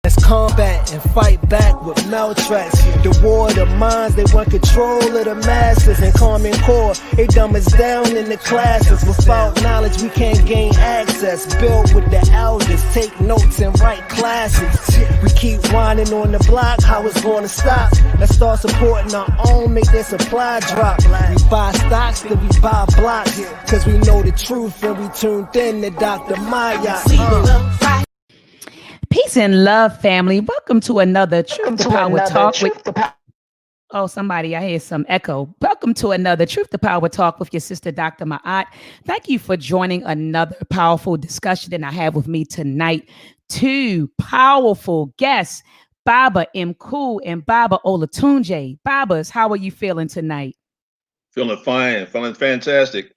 Let's combat and fight back with maltracks. The war of the minds, they want control of the masses. And Common Core, they dumb us down in the classes. Without knowledge, we can't gain access. Build with the elders, take notes and write classes. We keep whining on the block, how it's gonna stop? Let's start supporting our own, make their supply drop. We buy stocks, then we buy blocks. Cause we know the truth and we tuned in to Dr. Maat. Peace and love, family. Welcome to another Truth to Power Talk. Oh, somebody, I hear some echo. Welcome to another Truth to Power Talk with your sister, Dr. Maat. Thank you for joining another powerful discussion that I have with me tonight. Two powerful guests, Baba MKUU'S and Baba Olatunji. Babas, how are you feeling tonight? Feeling fine, feeling fantastic.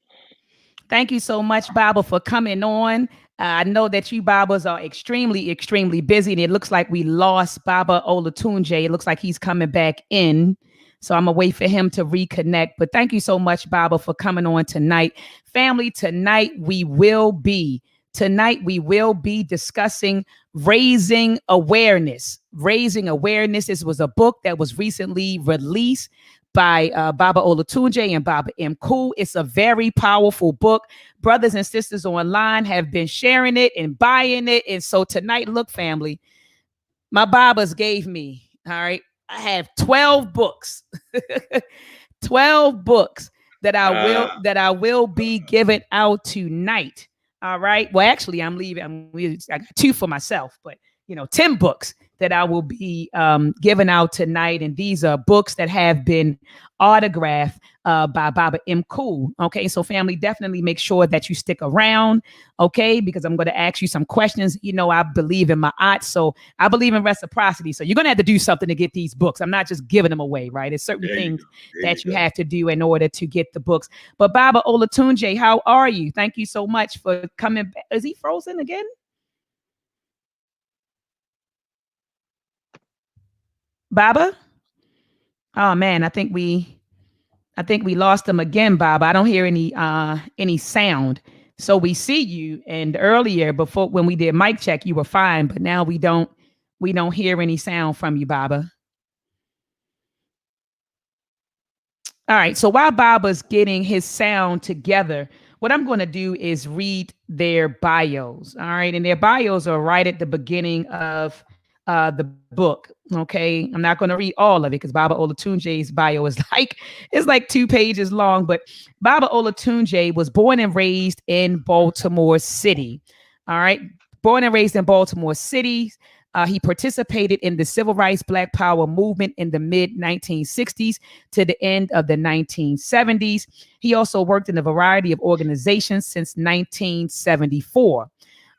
Thank you so much, Baba, for coming on. I know that you Babas are extremely busy, and it looks like we lost Baba Olatunji. It looks like he's coming back in. So I'm gonna wait for him to reconnect. But thank you so much, Baba, for coming on tonight. Family, tonight we will be discussing raising awareness. Raising awareness. This was a book that was recently released by Baba Olatunji and Baba MKUU'S. It's a very powerful book. Brothers and sisters online have been sharing it and buying it. And so tonight, look, family, my Babas gave me, all right, I have 12 books, 12 books that I will be giving out tonight. All right. Well, actually, I got 2 for myself, but 10 books that I will be giving out tonight. And these are books that have been autographed by Baba MKUU'S. Okay, so family, definitely make sure that you stick around, okay, because I'm going to ask you some questions. I believe in my art, so I believe in reciprocity. So you're going to have to do something to get these books. I'm not just giving them away, right? There's certain things that you have to do in order to get the books. But Baba Olatunji, how are you? Thank you so much for coming back. Is he frozen again? Baba? Oh man, I think we lost him again, Baba. I don't hear any sound. So we see you, and earlier before when we did mic check, you were fine, but now we don't hear any sound from you, Baba. All right, so while Baba's getting his sound together, what I'm going to do is read their bios. All right, and their bios are right at the beginning of the book. Okay, I'm not going to read all of it because Baba Olatunji's bio is like 2 pages long. But Baba Olatunji was born and raised in Baltimore City. All right, born and raised in Baltimore City. He participated in the Civil Rights Black Power movement in the mid-1960s to the end of the 1970s. He also worked in a variety of organizations since 1974.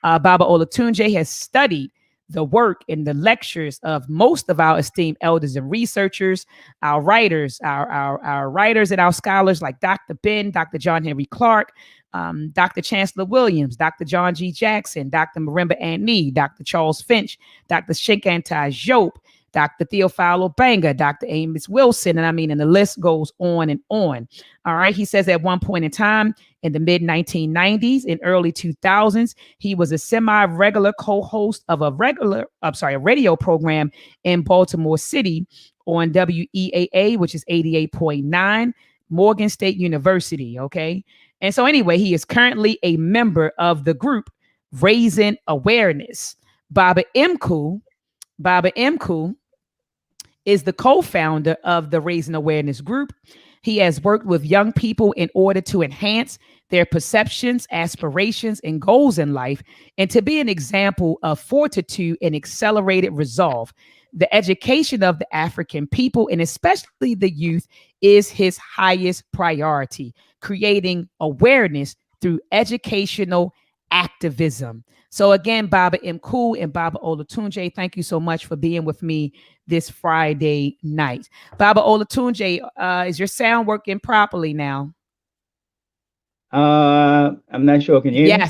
Baba Olatunji has studied the work and the lectures of most of our esteemed elders and researchers, our writers, our writers and our scholars like Dr. Ben, Dr. John Henry Clark, Dr. Chancellor Williams, Dr. John G. Jackson, Dr. Marimba Annie, Dr. Charles Finch, Dr. Shinkantai Jope, Dr. Theophilo Banga, Dr. Amos Wilson, and the list goes on and on. All right. He says at one point in time in the mid 1990s and early 2000s, he was a semi-regular co-host of a radio program in Baltimore City on WEAA, which is 88.9, Morgan State University. Okay. And so anyway, he is currently a member of the group Raising Awareness. Baba MKUU'S is the co-founder of the Raising Awareness group. He has worked with young people in order to enhance their perceptions, aspirations, and goals in life, and to be an example of fortitude and accelerated resolve. The education of the African people, and especially the youth, is his highest priority, creating awareness through educational activism. So again, Baba MKUU'S and Baba Olatunji, thank you so much for being with me this Friday night. Baba Olatunji, is your sound working properly now? I'm not sure. Can you hear me?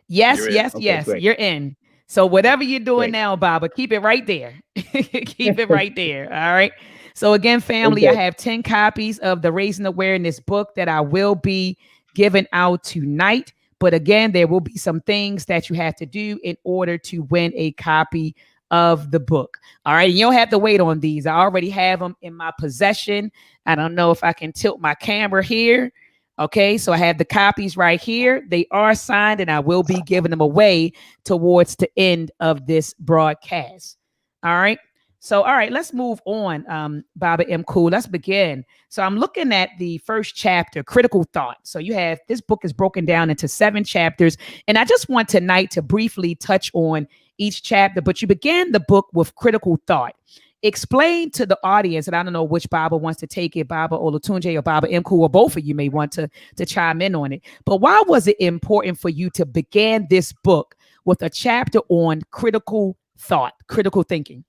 Yes. Great. You're in. So whatever you're doing now, Baba, keep it right there. Keep it right there. All right. So again, family, okay. I have 10 copies of the Raising Awareness book that I will be giving out tonight. But again, there will be some things that you have to do in order to win a copy of the book. All right. You don't have to wait on these. I already have them in my possession. I don't know if I can tilt my camera here. Okay, so I have the copies right here. They are signed, and I will be giving them away towards the end of this broadcast. All right. So, all right, let's move on. Baba MKUU, let's begin. So I'm looking at the first chapter, Critical Thought. So you have, this book is broken down into 7 chapters. And I just want tonight to briefly touch on each chapter, but you began the book with Critical Thought. Explain to the audience, and I don't know which Baba wants to take it, Baba Olatunji or Baba MKUU, or both of you may want to chime in on it. But why was it important for you to begin this book with a chapter on critical thought, critical thinking?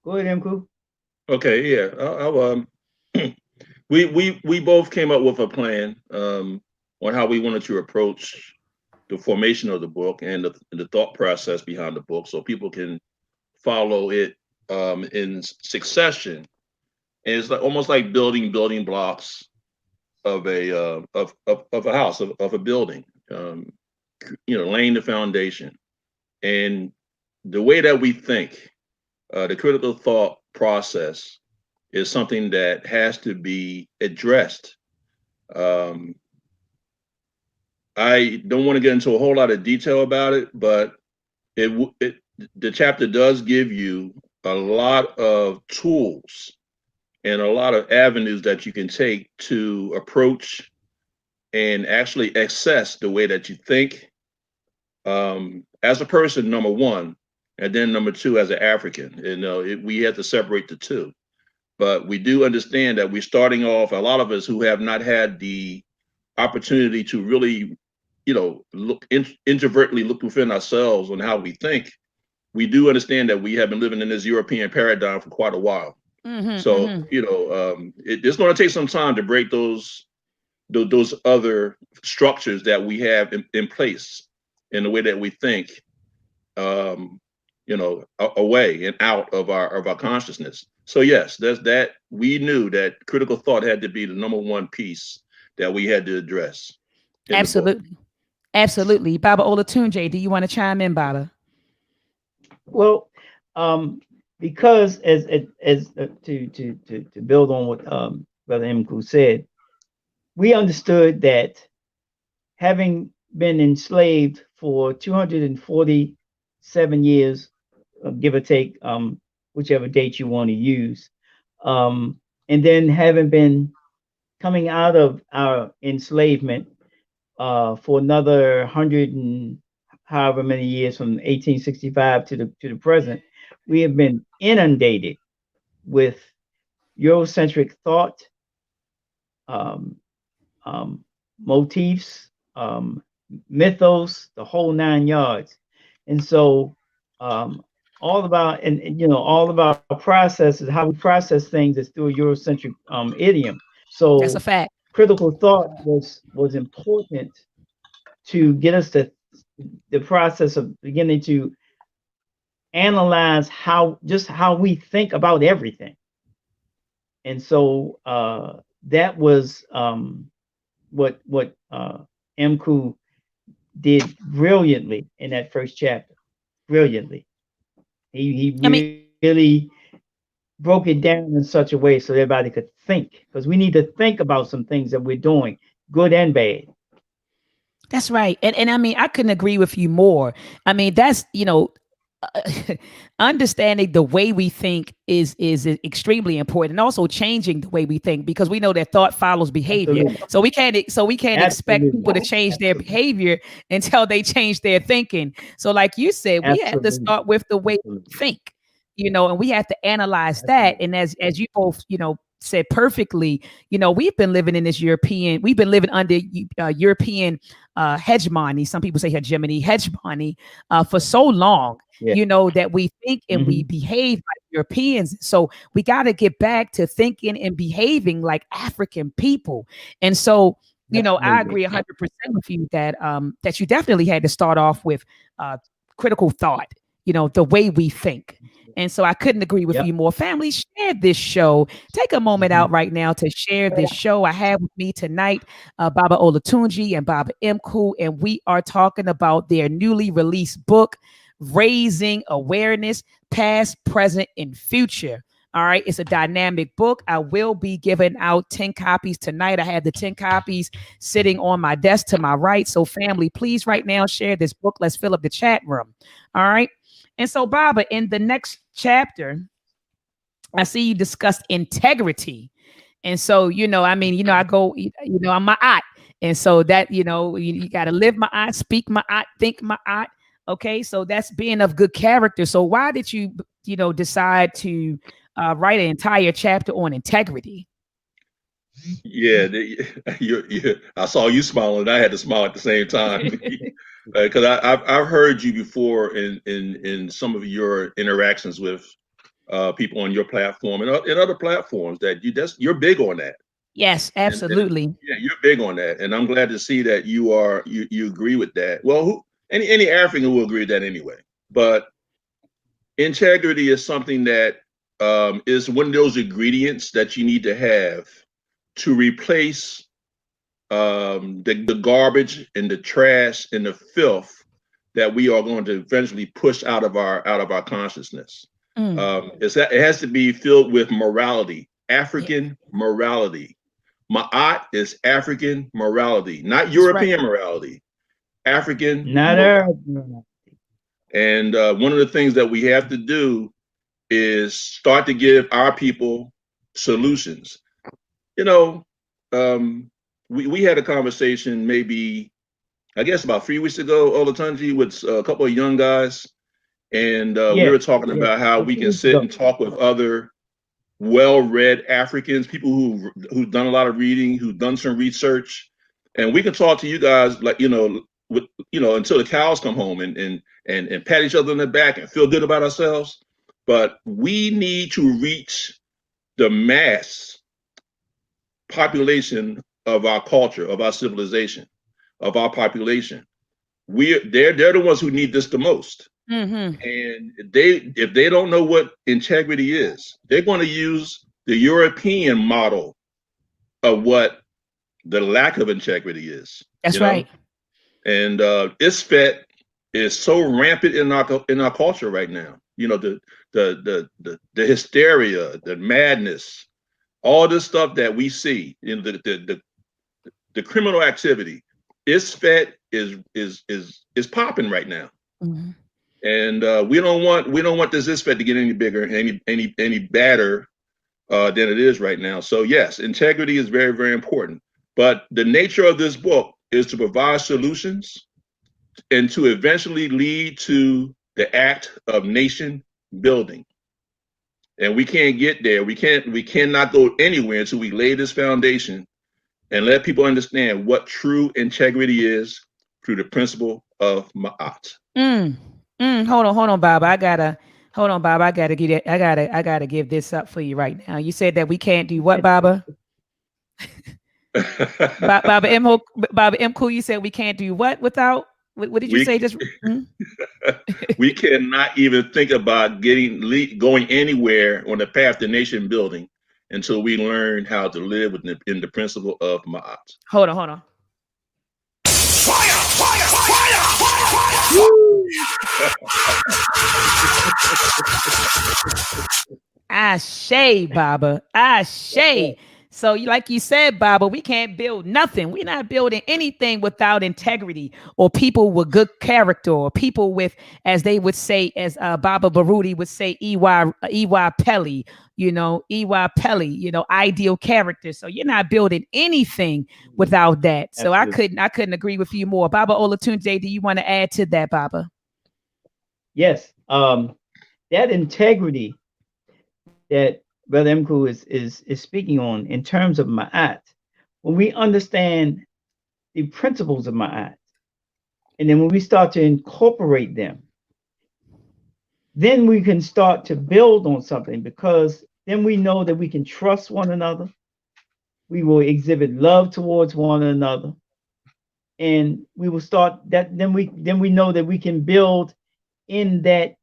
Go ahead, MKUU. Okay, yeah. We both came up with a plan on how we wanted to approach the formation of the book and the thought process behind the book, so people can follow it in succession. And it's like almost like building blocks of a house, of a building. Laying the foundation. And the way that we think, the critical thought process is something that has to be addressed. I don't want to get into a whole lot of detail about it, but the chapter does give you a lot of tools and a lot of avenues that you can take to approach and actually assess the way that you think as a person, number one, and then number two, as an African. We have to separate the two. But we do understand that we're starting off, a lot of us who have not had the opportunity to really, look introvertly look within ourselves on how we think. We do understand that we have been living in this European paradigm for quite a while. It's going to take some time to break those other structures that we have in place in the way that we think, away and out of our consciousness. So yes, there's that. We knew that critical thought had to be the number one piece that we had to address. Absolutely. Absolutely. Baba Olatunji, do you want to chime in, Baba? Well, because as to build on what Brother MKUU said, we understood that having been enslaved for 247 years, give or take, whichever date you want to use, and then having been coming out of our enslavement for another 100 and however many years, from 1865 to the present, we have been inundated with Eurocentric thought, motifs, mythos, the whole 9 yards. And so all of our processes, how we process things, is through a Eurocentric idiom. So that's a fact. Critical thought was important to get us to the process of beginning to analyze how we think about everything. And so that was what MKUU did brilliantly in that first chapter. Brilliantly. He really broke it down in such a way so everybody could think, because we need to think about some things that we're doing, good and bad. That's right. And I mean, I couldn't agree with you more. I mean, that's, understanding the way we think is extremely important, and also changing the way we think, because we know that thought follows behavior. Absolutely. So we can't expect Absolutely. people to change their behavior until they change their thinking. So like you said, we have to start with the way we think, and we have to analyze that. And as you both, said perfectly, we've been living in this we've been living under European hegemony. Some people say hegemony for so long, that we think and we behave like Europeans. So we got to get back to thinking and behaving like African people. And so, I agree 100% with you that that you definitely had to start off with critical thought, the way we think. And so I couldn't agree with you more. Family, share this show. Take a moment out right now to share this show. I have with me tonight Baba Olatunji and Baba MKUU, and we are talking about their newly released book, Raising Awareness, Past, Present, and Future. All right, it's a dynamic book. I will be giving out 10 copies tonight. I have the 10 copies sitting on my desk to my right. So, family, please right now share this book. Let's fill up the chat room. All right. And so, Baba, in the next chapter, I see you discussed integrity. And so, I go, I'm my aunt. And so that, you got to live my aunt, speak my aunt, think my aunt. Okay. So that's being of good character. So why did you, decide to write an entire chapter on integrity? Yeah, I saw you smiling. I had to smile at the same time because I've heard you before in some of your interactions with people on your platform and other platforms that you're big on that. Yes, absolutely. Yeah, you're big on that, and I'm glad to see that you agree with that. Well, any African will agree with that anyway. But integrity is something that is one of those ingredients that you need to have to replace the garbage and the trash and the filth that we are going to eventually push out of our consciousness. It has to be filled with morality, African morality. Ma'at is African morality, not European morality. African. Not morality. And one of the things that we have to do is start to give our people solutions. We had a conversation maybe, I guess about 3 weeks ago, Olatunji, with a couple of young guys. And we were talking about how we can sit and talk with other well-read Africans, people who've done a lot of reading, who've done some research, and we can talk to you guys like until the cows come home and pat each other on the back and feel good about ourselves. But we need to reach the mass population of our culture, of our civilization, of our population. They're the ones who need this the most. And if they don't know what integrity is, they're going to use the European model of what the lack of integrity is. That's right. And ISFET is so rampant in our culture right now. The hysteria, the madness, all this stuff that we see in the criminal activity. ISFET is popping right now. And we don't want this ISFET to get any bigger, any badder than it is right now. So yes, integrity is very, very important. But the nature of this book is to provide solutions and to eventually lead to the act of nation building. And we can't get there. We cannot go anywhere until we lay this foundation and let people understand what true integrity is through the principle of Ma'at. Hold on, Bob. I gotta give this up for you right now. You said that we can't do what, Baba? Baba MKUU, you said we can't do what without. What did you say? We cannot even think about going anywhere on the path to nation building until we learn how to live in the principle of Ma'at. Hold on. Fire! Ashe, Baba. Ashe. So like you said, Baba, we can't build nothing. We're not building anything without integrity or people with good character or people with, as they would say, as Baba Baruti would say, EY Pelly, ideal character. So you're not building anything without that. So absolutely. I couldn't agree with you more. Baba Olatunji, do you want to add to that, Baba? Yes. That integrity that Brother MKUU'S is speaking on in terms of Ma'at, when we understand the principles of Ma'at, and then when we start to incorporate them, then we can start to build on something, because then we know that we can trust one another. We will exhibit love towards one another, and we will start that. Then we know that we can build in that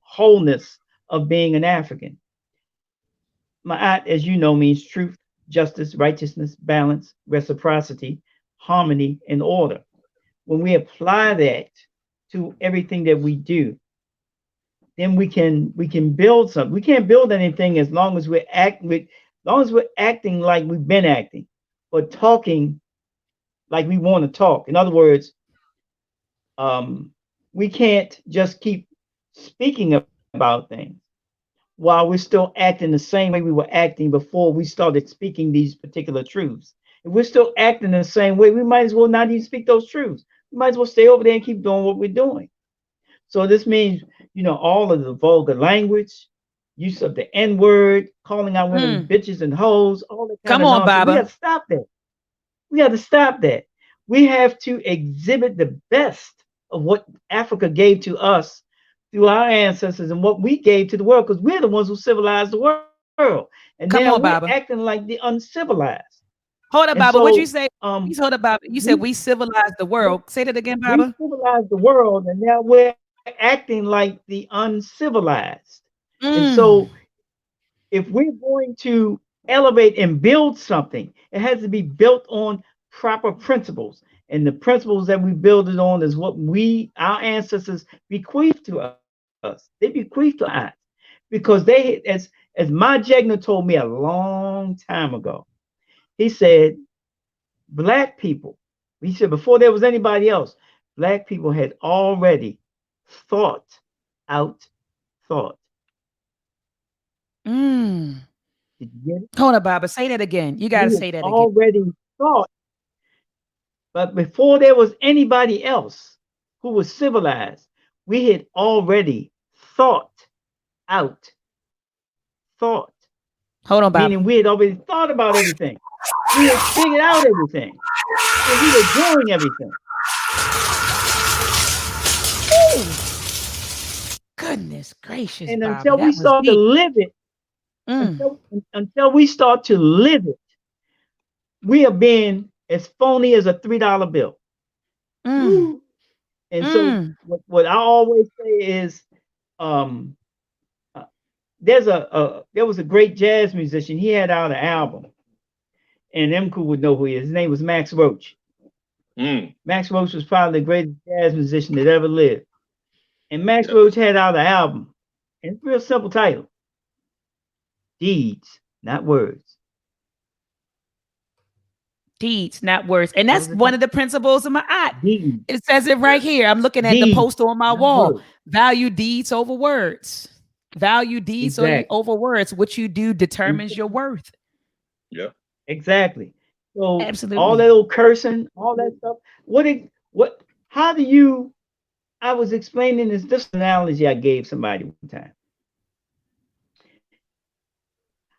wholeness of being an African. Ma'at, as you know, means truth, justice, righteousness, balance, reciprocity, harmony, and order. When we apply that to everything that we do, then we can build something. We can't build anything as long as we're acting like we've been acting, but talking like we want to talk. In other words, we can't just keep speaking about things while we're still acting the same way we were acting before we started speaking these particular truths. If we're still acting the same way, we might as well not even speak those truths. We might as well stay over there and keep doing what we're doing. So this means, all of the vulgar language, use of the N-word, calling out women bitches and hoes, all that kind Come of on, nonsense. Baba. We got to stop that. We got to stop that. We have to exhibit the best of what Africa gave to us through our ancestors and what we gave to the world, because we're the ones who civilized the world. And Come now on, we're Baba. acting like the uncivilized. Hold up, And Baba. What'd you so say? Hold up, Baba. You said we civilized the world. Say that again, we Baba. civilized the world, and now we're acting like the uncivilized. And Mm. so if we're going to elevate and build something, it has to be built on proper principles. And the principles that we build it on is what our ancestors bequeathed to us. They bequeathed to us because they, as my Jegna told me a long time ago, he said, Black people, he said, before there was anybody else, Black people had already thought out thought. Mm. Did you get it? Hold up, Baba. Say that again. You got to We say that again. already thought. But before there was anybody else who was civilized, we had already thought out thought. Hold on, Baba. Meaning we had already thought about everything. We had figured out everything. And we were doing everything. Goodness gracious, And Baba. until That we was start to deep. live it, until we start to live it, we are being as phony as a $3 bill. And so what I always say is, there was a great jazz musician. He had out an album, and MKU would know who he is. His name was Max Roach. Max Roach was probably the greatest jazz musician that ever lived. And Max Roach had out an album, and it's a real simple title: Deeds, Not Words. Deeds, not words. And that's one of the principles of Ma'at. It says it right here. I'm looking at the poster on my wall. Words. Value deeds over words. Value deeds over words. What you do determines your worth. Yeah. Exactly. So absolutely, all that old cursing, all that stuff. How do you? I was explaining this analogy I gave somebody one time.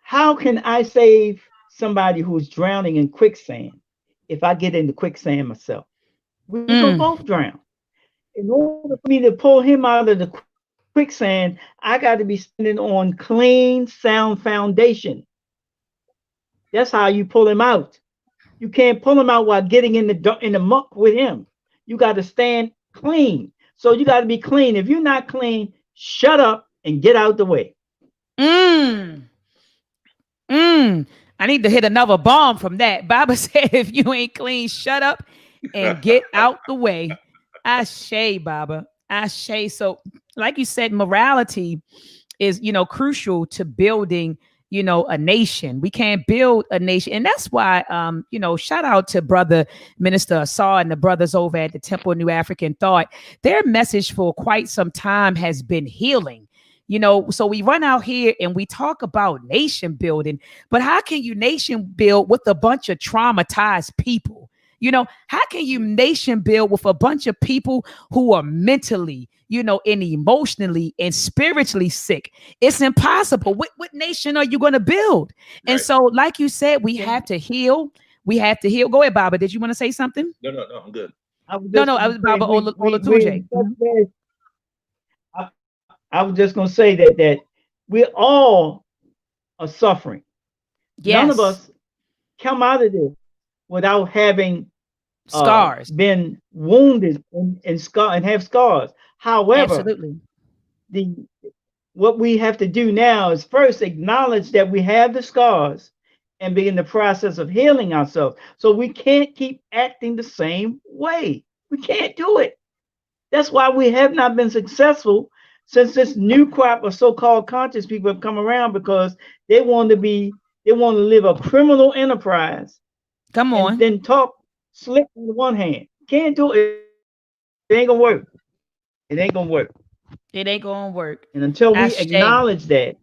How can I save somebody who's drowning in quicksand if I get into quicksand myself? We're gonna both drown. In order for me to pull him out of the quicksand, I got to be standing on clean, sound foundation. That's how you pull him out. You can't pull him out while getting in the muck with him. You got to stand clean. So you got to be clean. If you're not clean, shut up and get out the way. I need to hit another bomb from that. Baba said, if you ain't clean, shut up and get out the way. Ashe, Baba. Ashe. So, like you said, morality is, crucial to building, a nation. We can't build a nation. And that's why, shout out to Brother Minister Asar and the brothers over at the Temple of New African Thought. Their message for quite some time has been healing. So we run out here and we talk about nation building, but how can you nation build with a bunch of traumatized people? How can you nation build with a bunch of people who are mentally, and emotionally and spiritually sick? It's impossible. What nation are you going to build? Right. And so, like you said, we have to heal. We have to heal. Go ahead, Baba. Did you want to say something? No, I'm good. I was Baba Olatunji. I was just going to say that we all are suffering. Yes. None of us come out of this without having scars, been wounded and have scars. However, absolutely, what we have to do now is first acknowledge that we have the scars and begin the process of healing ourselves. So we can't keep acting the same way. We can't do it. That's why we have not been successful since this new crop of so-called conscious people have come around, because they want to live a criminal enterprise Come and on. then talk slick on the one hand. Can't do it. It ain't gonna work. It ain't gonna work. It ain't gonna work. And until we That's shame. acknowledge that,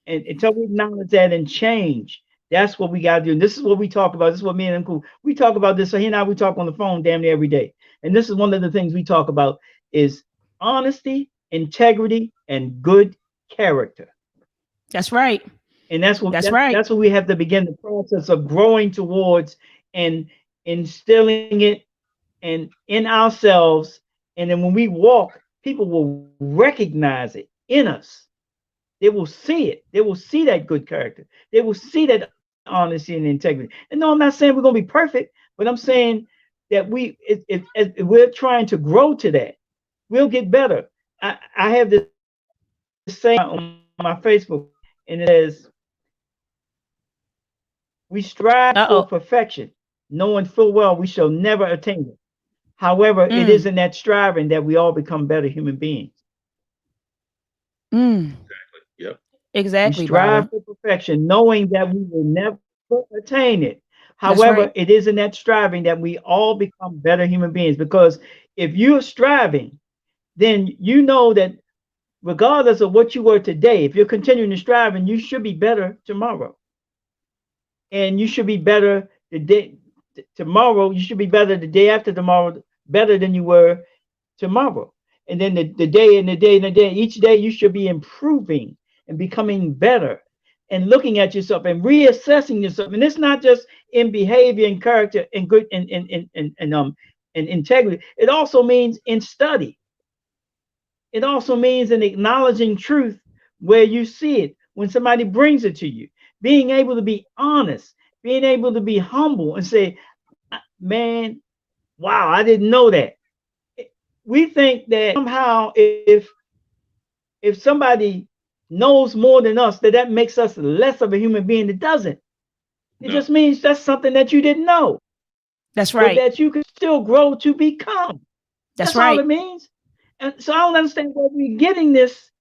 and change, that's what we gotta do. And this is what we talk about. This is what me and MKUU'S, we talk about this. So he and I, we talk on the phone damn near every day. And this is one of the things we talk about is honesty, integrity, and good character. That's right. And that's right. That's what we have to begin the process of growing towards and instilling it and in ourselves. And then when we walk, people will recognize it in us. They will see it. They will see that good character. They will see that honesty and integrity. And no, I'm not saying we're going to be perfect, but I'm saying that if we're trying to grow to that, we'll get better. I have this saying on my Facebook, and it says, we strive for perfection, knowing full well we shall never attain it. However, it is in that striving that we all become better human beings. Exactly. Yep. Exactly. We strive for perfection, knowing that we will never attain it. However, it is in that striving that we all become better human beings. Because if you're striving, then you know that regardless of what you were today, if you're continuing to strive, and you should be better tomorrow. And you should be better the day tomorrow. You should be better the day after tomorrow, better than you were tomorrow. And then the day and the day and the day, each day you should be improving and becoming better and looking at yourself and reassessing yourself. And it's not just in behavior and character and good and integrity. It also means in study. It also means in acknowledging truth where you see it, when somebody brings it to you, being able to be honest, being able to be humble and say, man, wow, I didn't know that. We think that somehow if somebody knows more than us, that makes us less of a human being. It doesn't. It just means that's something that you didn't know. That's right. But that you can still grow to become. That's right. all it means. And so I don't understand where we're getting this.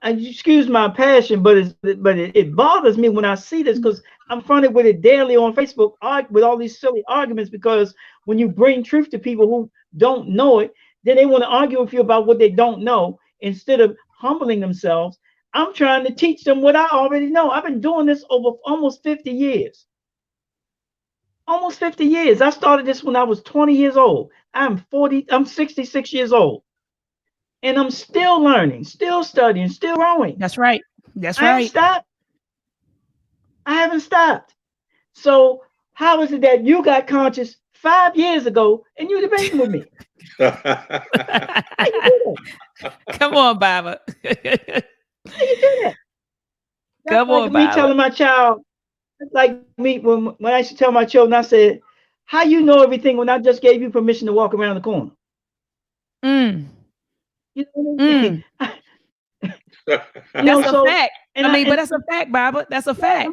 Excuse my passion, but it bothers me when I see this, because I'm fronted with it daily on Facebook with all these silly arguments. Because when you bring truth to people who don't know it, then they want to argue with you about what they don't know instead of humbling themselves. I'm trying to teach them what I already know. I've been doing this over almost 50 years. Almost 50 years. I started this when I was 20 years old. I'm 66 years old. And I'm still learning, still studying, still growing. That's right. That's right. I haven't stopped. So how is it that you got conscious 5 years ago and you debating with me? Come on, Baba. How you do that? Come on, me Baba. Telling my child, like me when I used to tell my children, I said, how you know everything when I just gave you permission to walk around the corner? You know what I mean? That's a fact. But that's a fact, Baba. That's a fact.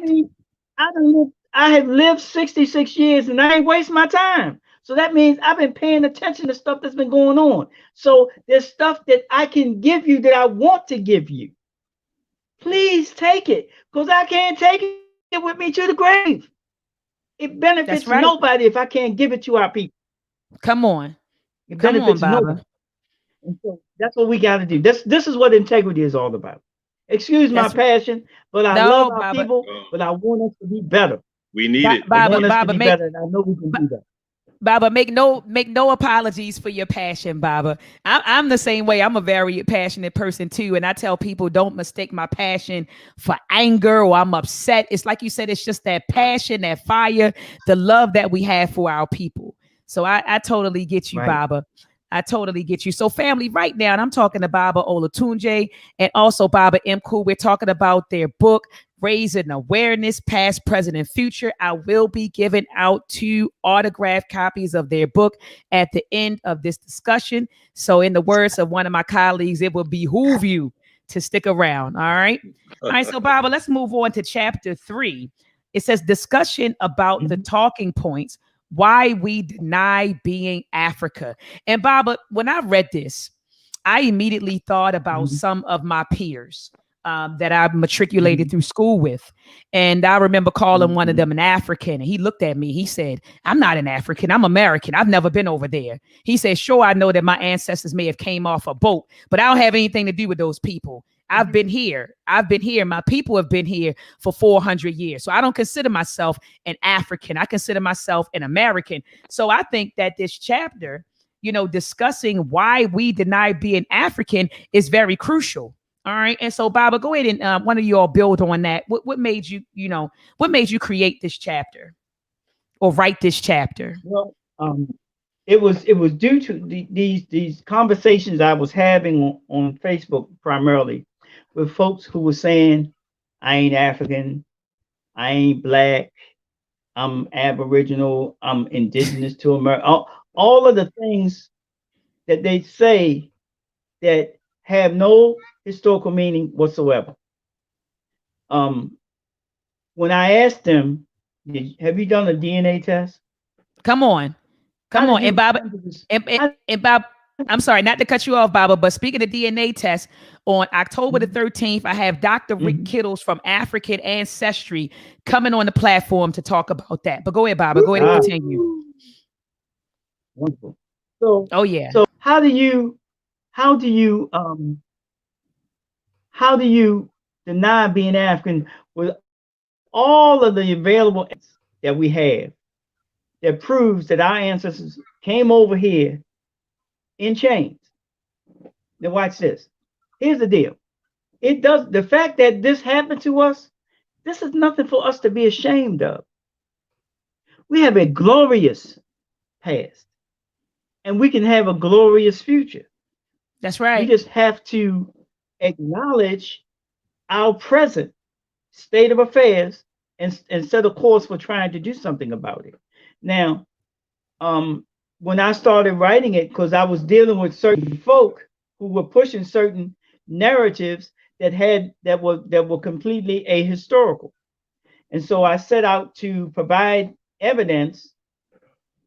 I have lived 66 years and I ain't waste my time. So that means I've been paying attention to stuff that's been going on. So there's stuff that I can give you that I want to give you. Please take it, because I can't take it with me to the grave. It benefits nobody if I can't give it to our people. Come on. It benefits nobody. And so that's what we got to do. This is what integrity is all about. Excuse my passion, but I love our people, but I want us to be better. We need it. Baba, better, and I know we can do that. Baba, make no apologies for your passion, Baba. I'm the same way. I'm a very passionate person too. And I tell people, don't mistake my passion for anger or I'm upset. It's like you said, it's just that passion, that fire, the love that we have for our people. So I totally get you, Baba. I totally get you. So family, right now, and I'm talking to Baba Olatunji and also Baba MKUU'S. We're talking about their book, Raising Awareness, Past, Present, and Future. I will be giving out 2 autographed copies of their book at the end of this discussion. So in the words of one of my colleagues, it will behoove you to stick around. All right. All right. So Baba, let's move on to chapter 3. It says discussion about the talking points Why We Deny Being Africa. And Baba, when I read this, I immediately thought about some of my peers that I matriculated through school with. And I remember calling one of them an African. And he looked at me. He said, I'm not an African. I'm American. I've never been over there. He said, sure, I know that my ancestors may have came off a boat, but I don't have anything to do with those people. I've been here. I've been here. My people have been here for 400 years. So I don't consider myself an African. I consider myself an American. So I think that this chapter, you know, discussing why we deny being African is very crucial. All right. And so, Baba, go ahead and one of you all build on that. What made you, you know, what made you create this chapter or write this chapter? Well, it was due to these conversations I was having on Facebook primarily with folks who were saying, I ain't African, I ain't black, I'm Aboriginal, I'm indigenous to America. All of the things that they say that have no historical meaning whatsoever. When I asked them, have you done a DNA test? Come on. And Baba, and Bob, I'm sorry, not to cut you off, Baba, but speaking of DNA tests, on October the 13th, I have Dr. Rick Kittles from African Ancestry coming on the platform to talk about that. But go ahead, Baba. Go ahead and continue. Wonderful. So, oh yeah. So how do you deny being African with all of the available that we have that proves that our ancestors came over here in chains? Now watch this. Here's the deal. The fact that this happened to us, this is nothing for us to be ashamed of. We have a glorious past and we can have a glorious future. That's right. We just have to acknowledge our present state of affairs and set a course for trying to do something about it. Now, when I started writing it, because I was dealing with certain folk who were pushing certain narratives that were completely ahistorical. And so I set out to provide evidence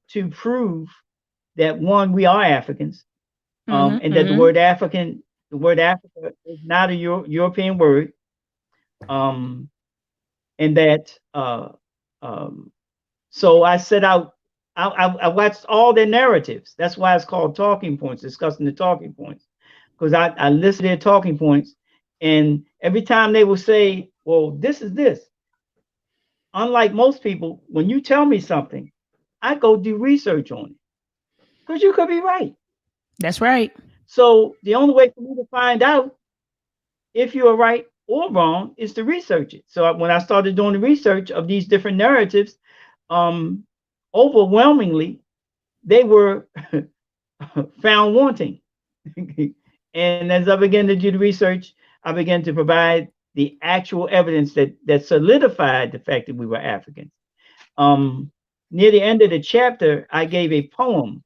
to prove that, one, we are Africans, and that the word African, the word Africa is not a European word, and that so I set out. I watched all their narratives. That's why it's called talking points, discussing the talking points, because I listened to their talking points, and every time they will say, "Well, this is this." Unlike most people, when you tell me something, I go do research on it, because you could be right. That's right. So the only way for me to find out if you are right or wrong is to research it. So when I started doing the research of these different narratives, overwhelmingly, they were found wanting. And as I began to do the research, I began to provide the actual evidence that solidified the fact that we were Africans. Near the end of the chapter, I gave a poem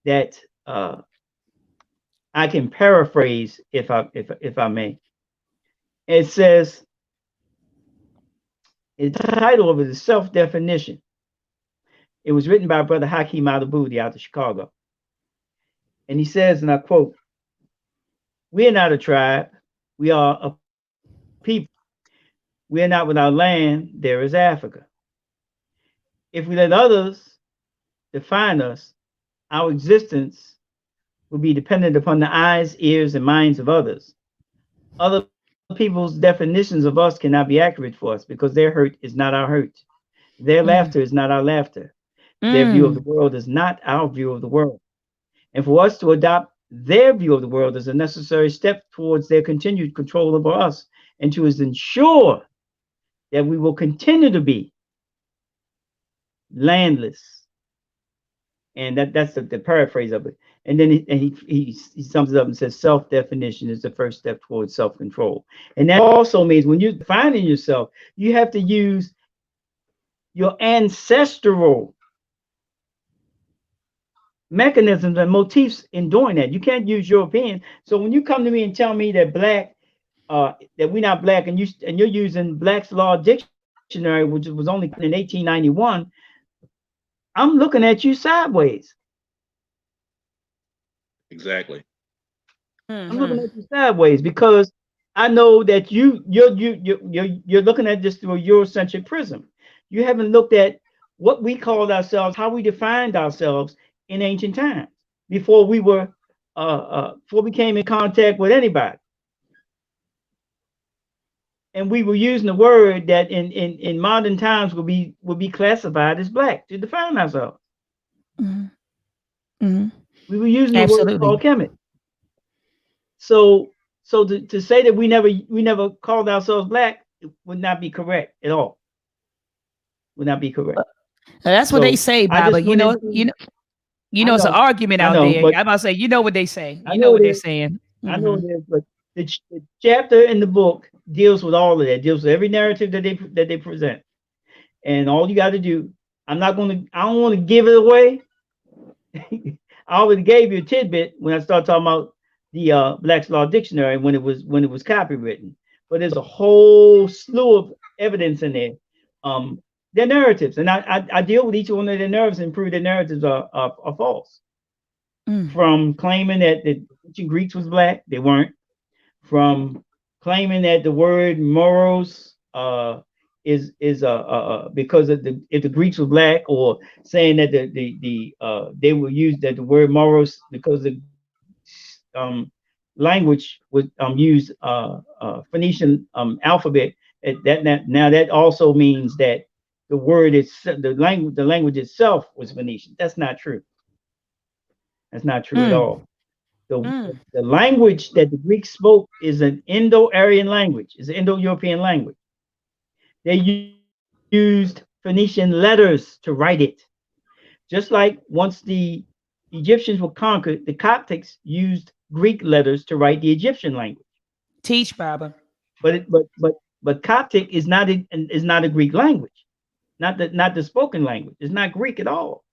that I can paraphrase if I may. It says, the title of it is Self-Definition. It was written by Brother Hakeem Adabudi out of Chicago. And he says, and I quote, "We are not a tribe, we are a people. We are not without land, there is Africa. If we let others define us, our existence will be dependent upon the eyes, ears, and minds of others. Other people's definitions of us cannot be accurate for us because their hurt is not our hurt. Their laughter is not our laughter. Their view of the world is not our view of the world. And for us to adopt their view of the world is a necessary step towards their continued control over us and to ensure that we will continue to be landless." And that's the paraphrase of it. And then he sums it up and says, "Self-definition is the first step towards self-control." And that also means when you're defining yourself, you have to use your ancestral mechanisms and motifs in doing that. You can't use European. So when you come to me and tell me that black, that we're not black, and you're using Black's Law Dictionary, which was only in 1891, I'm looking at you sideways. Exactly. I'm looking at you sideways because I know that you're looking at this through a Eurocentric prism. You haven't looked at what we called ourselves, how we defined ourselves in ancient times before we were before we came in contact with anybody. And we were using the word that in modern times would be classified as black to define ourselves. We were using the word Absolutely. called Kemet. So to say that we never called ourselves black would not be correct at all. Would not be correct. That's what they say, I Baba. just went into, It's an argument I out know, there. but I'm about to say, you know what they say. I You know know what it they're is. saying. I know it is, but the chapter in the book deals with all of that. Deals with every narrative that they present, and all you got to do. I don't want to give it away. I already gave you a tidbit when I started talking about the Black's Law Dictionary when it was copywritten. But there's a whole slew of evidence in there. Their narratives, and I deal with each one of their narratives and prove their narratives are false. From claiming that the ancient Greeks was black, they weren't. From claiming that the word moros is because of if the Greeks were black, or saying that they will use that the word moros because the language was used Phoenician alphabet. Now that also means that the word is the language itself was Phoenician. That's not true. That's not true at all. The language that the Greeks spoke is an Indo-Aryan language. It's an Indo-European language. They used Phoenician letters to write it. Just like once the Egyptians were conquered, the Coptics used Greek letters to write the Egyptian language. Teach, Baba. But Coptic is not a Greek language, not the spoken language. It's not Greek at all.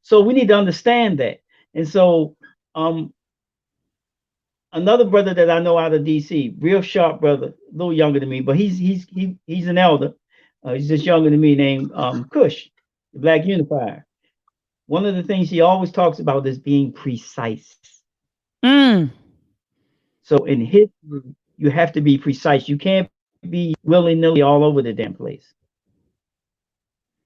So we need to understand that. And so another brother that I know out of DC, real sharp brother, a little younger than me, but he's an elder. He's just younger than me, named Kush, the Black Unifier. One of the things he always talks about is being precise. So in history, you have to be precise. You can't be willy-nilly all over the damn place.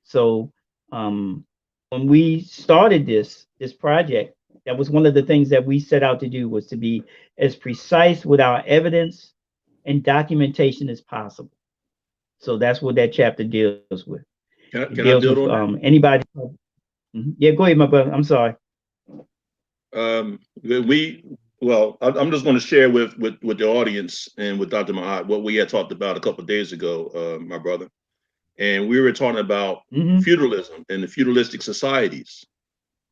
So when we started this project, that was one of the things that we set out to do, was to be as precise with our evidence and documentation as possible. So that's what that chapter deals with. Can I build with, on that? Anybody? Yeah, go ahead, my brother. I'm sorry. I'm just going to share with the audience and with Dr. Maat what we had talked about a couple of days ago, my brother. And we were talking about feudalism and the feudalistic societies.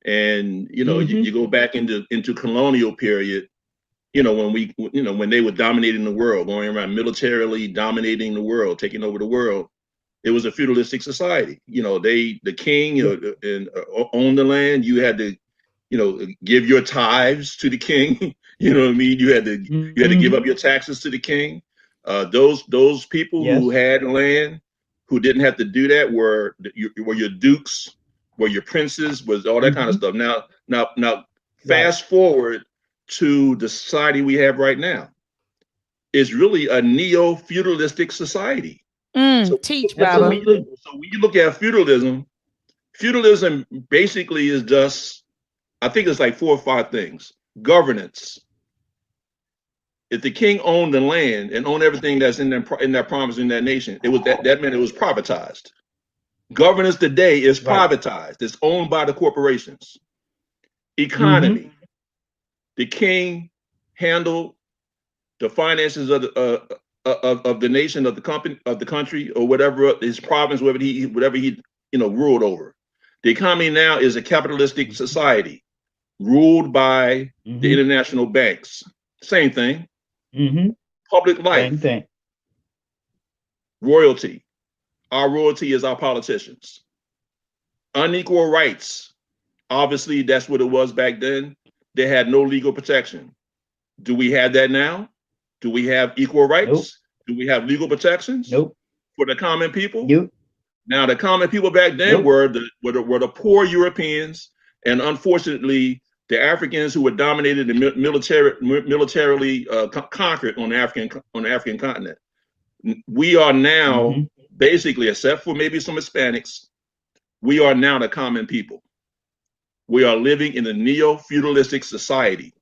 And, you go back into colonial period, when they were dominating the world, going around militarily dominating the world, taking over the world, it was a feudalistic society. The king owned the land. You had to, give your tithes to the king. You know what I mean? You had to give up your taxes to the king. Those people who had land, who didn't have to do that, were your dukes, were your princes, was all that kind of stuff. Now, fast forward to the society we have right now. It's really a neo-feudalistic society. Teach, Baba. So when you look at feudalism basically is just, I think it's like 4 or 5 things. Governance. If the king owned the land and owned everything that's in that province, in that nation, it was that meant it was privatized. Governance today is privatized. It's owned by the corporations. Economy. The king handled the finances of the nation, of the company, of the country, or whatever, his province, whatever he ruled over. The economy now is a capitalistic society ruled by the international banks. Same thing. Public life. Same thing. Royalty. Our royalty is our politicians. Unequal rights. Obviously, that's what it was back then. They had no legal protection. Do we have that now? Do we have equal rights? Nope. Do we have legal protections? Nope. For the common people? Now, the common people back then were the poor Europeans, and unfortunately, the Africans who were dominated and militarily conquered on the African continent. We are now basically, except for maybe some Hispanics, we are now the common people. We are living in a neo-feudalistic society.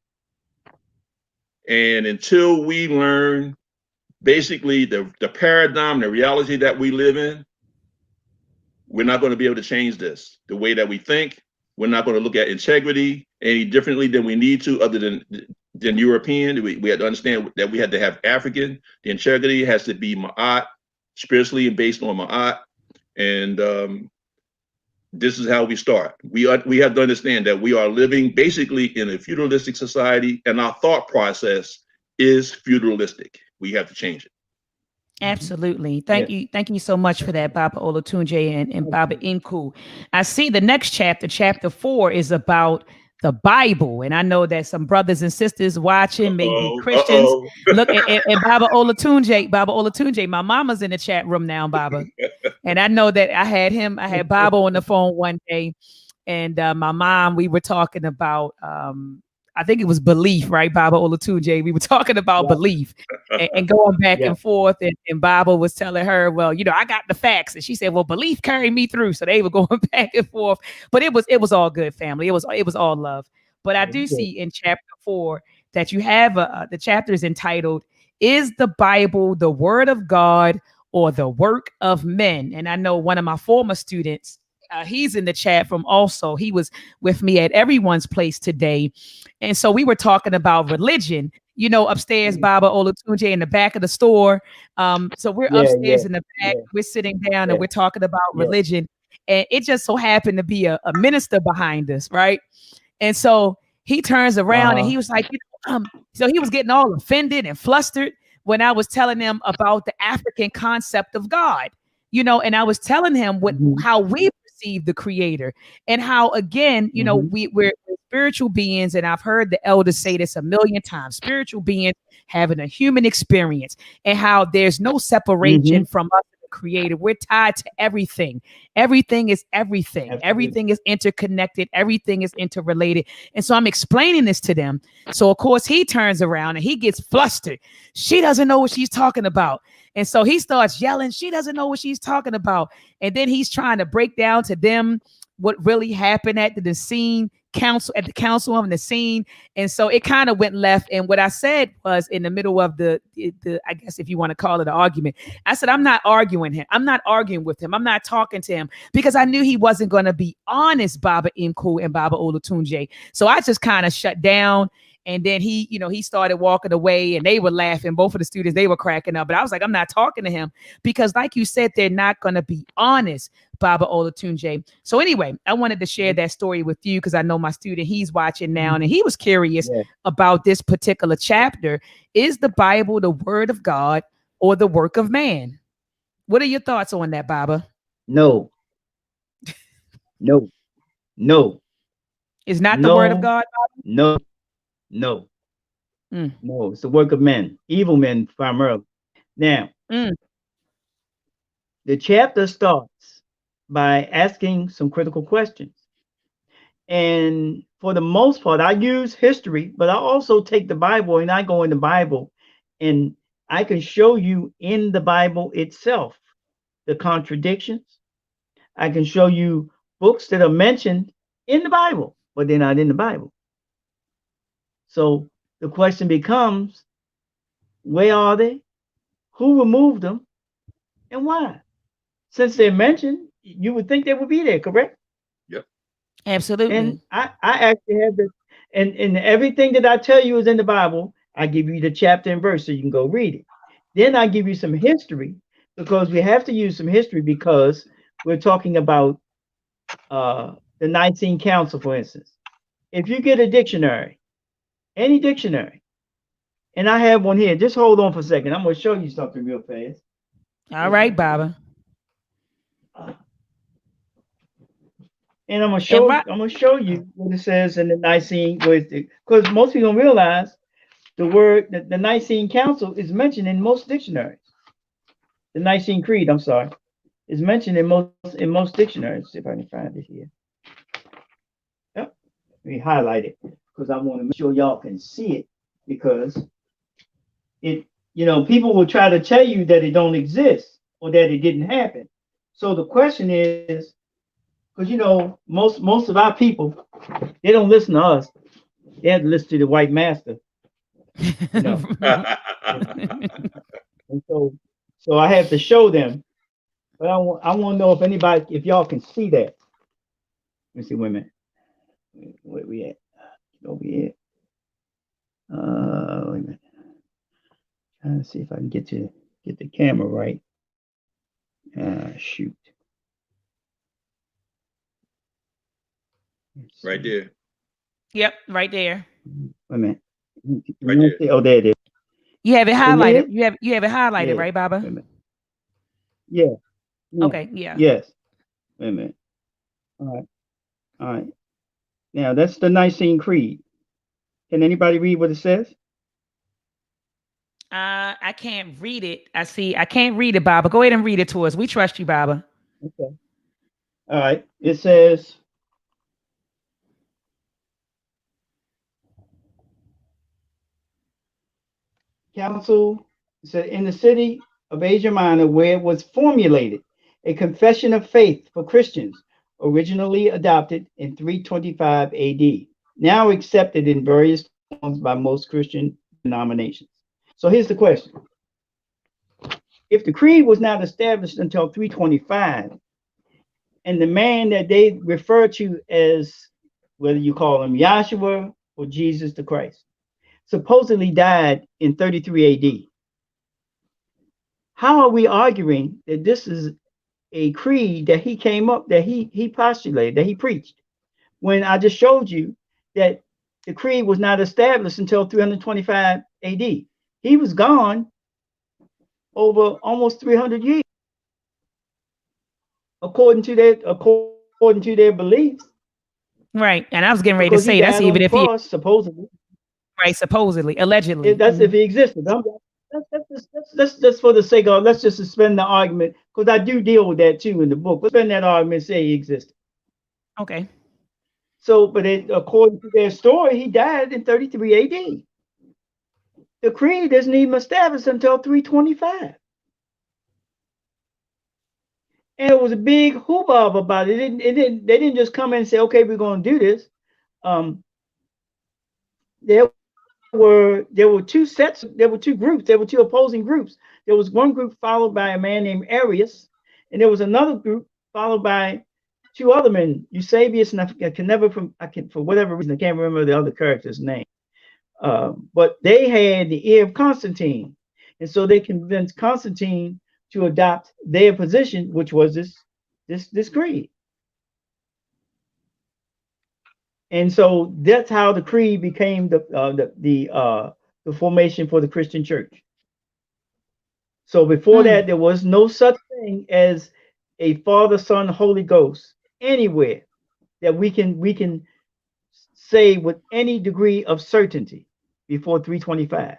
And until we learn basically the paradigm, the reality that we live in, we're not going to be able to change this. The way that we think, we're not going to look at integrity any differently than we need to, other than European. We had to understand that we had to have African. The integrity has to be Ma'at, spiritually and based on Ma'at. And this is how we start. We have to understand that we are living basically in a feudalistic society, and our thought process is feudalistic. We have to change it. Absolutely. Thank you so much for that, Baba Olatunji and Baba MKUU. I see the next chapter, chapter 4, is about the Bible. And I know that some brothers and sisters watching, maybe Christians, look at Baba Olatunji, my mama's in the chat room now, Baba. And I know that I had Baba on the phone one day, and my mom, we were talking about, I think it was belief, right, Baba Olatunji? We were talking about belief and going back and forth. And Baba was telling her, well, I got the facts. And she said, well, belief carried me through. So they were going back and forth. But it was all good, family. It was all love. But I do see in chapter 4 that you have the chapter is entitled, "Is the Bible the Word of God or the Work of Men?" And I know one of my former students, he's in the chat from also. He was with me at Everyone's Place today. And so we were talking about religion, upstairs, Baba Olatunji, in the back of the store. So we're upstairs in the back. We're sitting down and we're talking about religion. And it just so happened to be a minister behind us, right? And so he turns around and he was like, so he was getting all offended and flustered when I was telling him about the African concept of God, and I was telling him how we perceive the Creator, and how, again, we're spiritual beings. And I've heard the elders say this a million times: spiritual beings having a human experience, and how there's no separation from us and the Creator. We're tied to everything. Everything is everything. Absolutely. Everything is interconnected. Everything is interrelated. And so I'm explaining this to them. So of course he turns around and he gets flustered. She doesn't know what she's talking about. And so he starts yelling, she doesn't know what she's talking about. And then he's trying to break down to them what really happened at the council on the scene. And so it kind of went left. And what I said was, in the middle of the I guess if you want to call it an argument, I said, I'm not arguing him. I'm not arguing with him. I'm not talking to him, because I knew he wasn't going to be honest, Baba MKUU and Baba Olatunji. So I just kind of shut down. And then he started walking away, and they were laughing. Both of the students, they were cracking up. But I was like, I'm not talking to him, because like you said, they're not going to be honest, Baba Olatunji. So anyway, I wanted to share that story with you, because I know my student, he's watching now, and he was curious about this particular chapter. Is the Bible the Word of God or the work of man? What are your thoughts on that, Baba? No. It's not the Word of God, Baba? No, it's the work of men, evil men primarily. Now, the chapter starts by asking some critical questions. And for the most part, I use history, but I also take the Bible and I go in the Bible, and I can show you in the Bible itself the contradictions. I can show you books that are mentioned in the Bible, but they're not in the Bible. So the question becomes, where are they? Who removed them? And why? Since they're mentioned, you would think they would be there, correct? Yep. Absolutely. And I actually have this, and everything that I tell you is in the Bible. I give you the chapter and verse so you can go read it. Then I give you some history, because we have to use some history, because we're talking about the Nicene Council, for instance. If you get a dictionary, any dictionary, and I have one here. Just hold on for a second. I'm going to show you something real fast. All right, Baba. And I'm going to show you what it says in the Nicene, because most people don't realize the word, the Nicene Council is mentioned in most dictionaries. The Nicene Creed, I'm sorry. It's mentioned in most dictionaries. Let's see if I can find it here. Yep. Let me highlight it because I want to make sure y'all can see it, because it, people will try to tell you that it don't exist or that it didn't happen. So the question is, because most of our people, they don't listen to us. They have to listen to the white master. And so I have to show them. But I want to know if y'all can see that. Let me see. Wait a minute. Where we at? Over here. Wait a minute. Trying to see if I can get the camera right. Shoot. Right there. Yep, right there. Wait a minute. Right there. Oh, there it is. You have it highlighted. You have it highlighted, Yeah. right, Baba? Wait a minute. Yeah. Okay. Yeah. Yes. Wait a minute. All right. Now that's the Nicene Creed. Can anybody read what it says? I can't read it. I can't read it, Baba. Go ahead and read it to us. We trust you, Baba. Okay. All right. It says, Council said, in the city of Asia Minor, where it was formulated, a confession of faith for Christians, originally adopted in 325 AD, now accepted in various forms by most Christian denominations. So here's the question. If the creed was not established until 325, and the man that they refer to as, whether you call him Yahshua or Jesus the Christ, supposedly died in 33 AD, how are we arguing that this is a creed that he came up, that he postulated, that he preached, when I just showed you that the creed was not established until 325 AD? He was gone over almost 300 years, according to their beliefs. Right. And I was getting ready Because to say that's even if he supposedly. Right, supposedly, allegedly. That's if he existed. Let's just for the sake of, let's just suspend the argument, because I do deal with that too in the book. Let's suspend that argument, say he existed. Okay. So, but according to their story, he died in 33 AD. The creed isn't even established until 325. And it was a big hubbub about it. They didn't just come in and say, okay, we're going to do this. There were two sets, there were two groups, there were two opposing groups. There was one group followed by a man named Arius, and there was another group followed by two other men, Eusebius, and for whatever reason, I can't remember the other character's name. But they had the ear of Constantine, and so they convinced Constantine to adopt their position, which was this creed. And so that's how the creed became the formation for the Christian church. So before that, there was no such thing as a Father, Son, Holy Ghost anywhere that we can say with any degree of certainty before 325.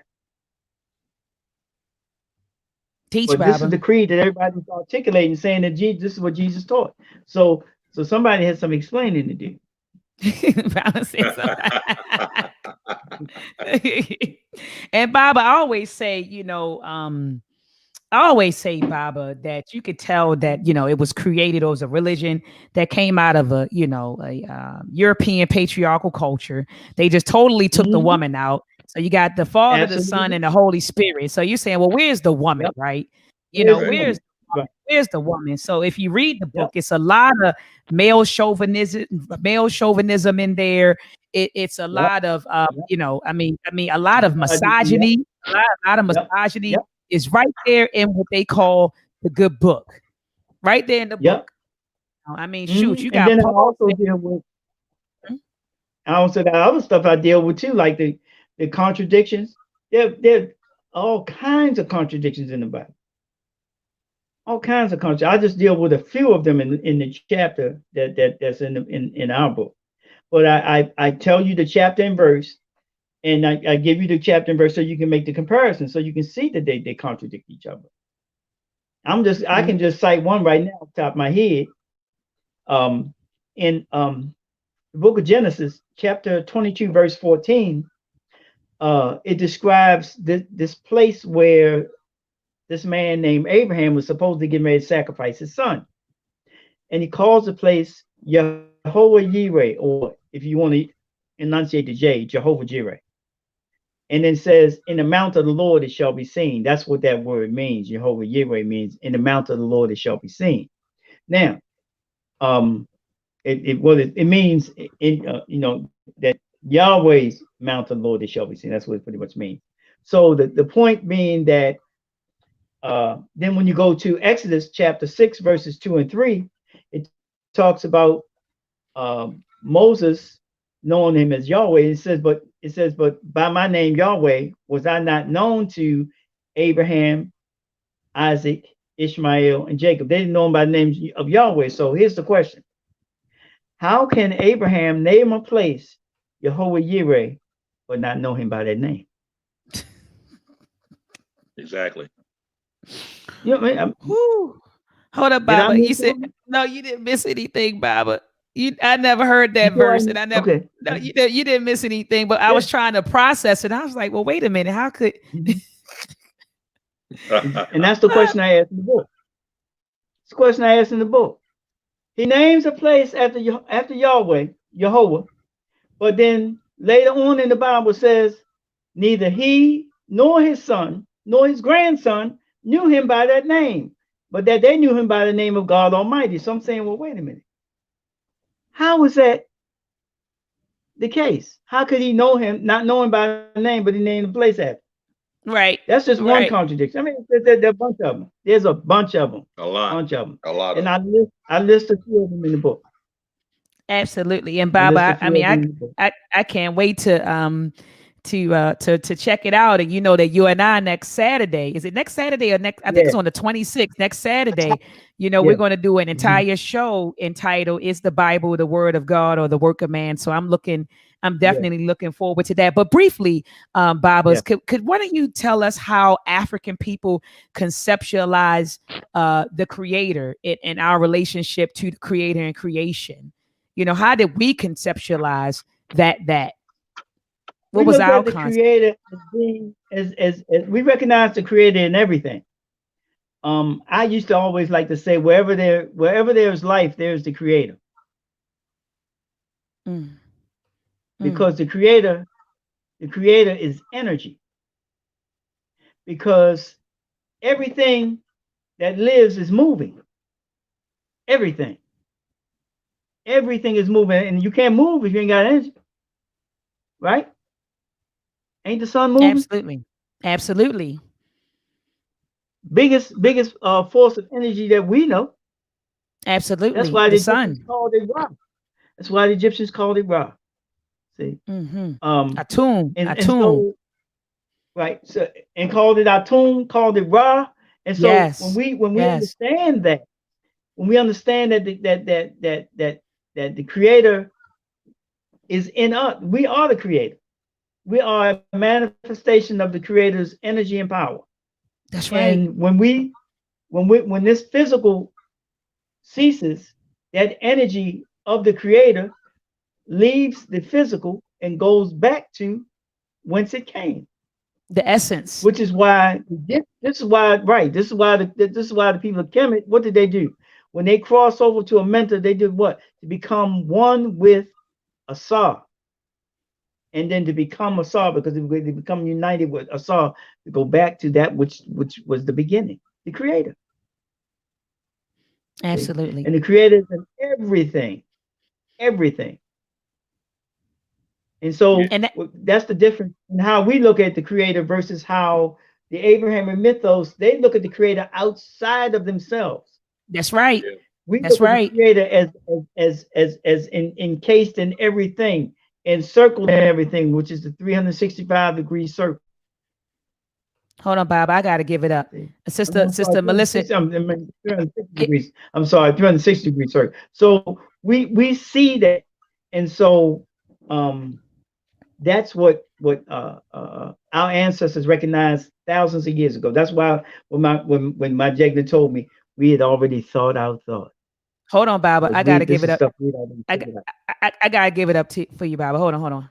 But Baba. This is the creed that everybody's articulating, saying that this is what Jesus taught. So somebody has some explaining to do. And Baba, I always say, Baba, that you could tell that, it was created, or was a religion that came out of a European patriarchal culture. They just totally took the woman out. So you got the Father, the Son, and the Holy Spirit. So you're saying, well, where's the woman, right? Where's the woman? So if you read the book, it's a lot of male chauvinism in there. It's a lot of a lot of misogyny. A lot of misogyny is right there in what they call the good book. Right there in the book. I mean, shoot, you got. And then I also deal with. I also got other stuff I deal with too, like the contradictions. There are all kinds of contradictions in the Bible. All kinds of contradictions. I just deal with a few of them in the chapter that's in our book. But I tell you the chapter and verse, and I give you the chapter and verse so you can make the comparison, so you can see that they contradict each other. I can just cite one right now off the top of my head. In the book of Genesis, chapter 22, verse 14, it describes this place where this man named Abraham was supposed to get ready to sacrifice his son. And he calls the place Jehovah Jireh, or if you want to enunciate the J, Jehovah Jireh. And then says, in the mount of the Lord it shall be seen. That's what that word means. Jehovah Jireh means in the mount of the Lord it shall be seen. Now, it means in that Yahweh's mount of the Lord it shall be seen. That's what it pretty much means. So the point being that then when you go to Exodus chapter 6, verses 2 and 3, it talks about Moses knowing him as Yahweh. It says, but by my name Yahweh was I not known to Abraham, Isaac, Ishmael, and Jacob. They didn't know him by the name of Yahweh. So here's the question. How can Abraham name a place Jehovah Jireh, but not know him by that name? Exactly. You know what I mean? Hold up, Baba. You said no, you didn't miss anything, Baba. I never heard that verse, and I never. Okay. No, you didn't miss anything. But I was trying to process it. I was like, well, wait a minute. How could? And that's the question I asked in the book. It's the question I asked in the book. He names a place after Yahweh, Jehovah, but then later on in the Bible says neither he nor his son nor his grandson knew him by that name, but that they knew him by the name of God Almighty. So I'm saying, well, wait a minute. How is that the case? How could he know him, not know him by name, but he named the place after? Right. That's just one contradiction. I mean, there's a bunch of them. There's a bunch of them. A lot. Bunch of them. A lot. And I list a few of them in the book. Absolutely. And Baba, I mean, I can't wait to check it out. And you know that you and I next Saturday, is it next Saturday or next? I think it's on the 26th, next Saturday. You know, we're going to do an entire show entitled "Is the Bible the Word of God or the Work of Man?" So I'm definitely looking forward to that. But briefly, Baba, could one of you tell us how African people conceptualize the Creator and our relationship to the Creator and creation? You know, how did we conceptualize that? What was our concept? Creator as being as we recognize the Creator in everything. I used to always like to say, wherever there's life, there's the Creator. Because the Creator is energy. Because everything that lives is moving. Everything is moving, and you can't move if you ain't got energy, right? Ain't the sun moving? Absolutely. Biggest force of energy that we know. Absolutely. That's why the Egyptians called it Ra. That's why the Egyptians called it Ra. See, Atum. And so, right. So, and called it Atum, called it Ra. And so when we understand that, when we understand that the Creator is in us, we are the Creator. We are a manifestation of the Creator's energy and power. That's right. And when this physical ceases, that energy of the Creator leaves the physical and goes back to whence it came. The essence. Which is why the people of Kemet, what did they do? When they cross over to a mentor, they did what? To become one with Asar. And then to become Asar, because they become united with Asar, to go back to that which was the beginning, the Creator. Absolutely. And the Creator is in everything. And so that's the difference in how we look at the Creator versus how the Abrahamic mythos, they look at the Creator outside of themselves. That's right. We look at the Creator as encased in everything, encircled in everything, which is the 365-degree circle. Hold on, Bob. I gotta give it up. Sister Melissa. 360 degrees. I'm sorry, 360-degree circle. So we see that, and so that's what our ancestors recognized thousands of years ago. That's why when my Jegna told me, we had already thought our thought. Hold on, Baba. I gotta give it up. I I gotta give it up for you, Baba. Hold on.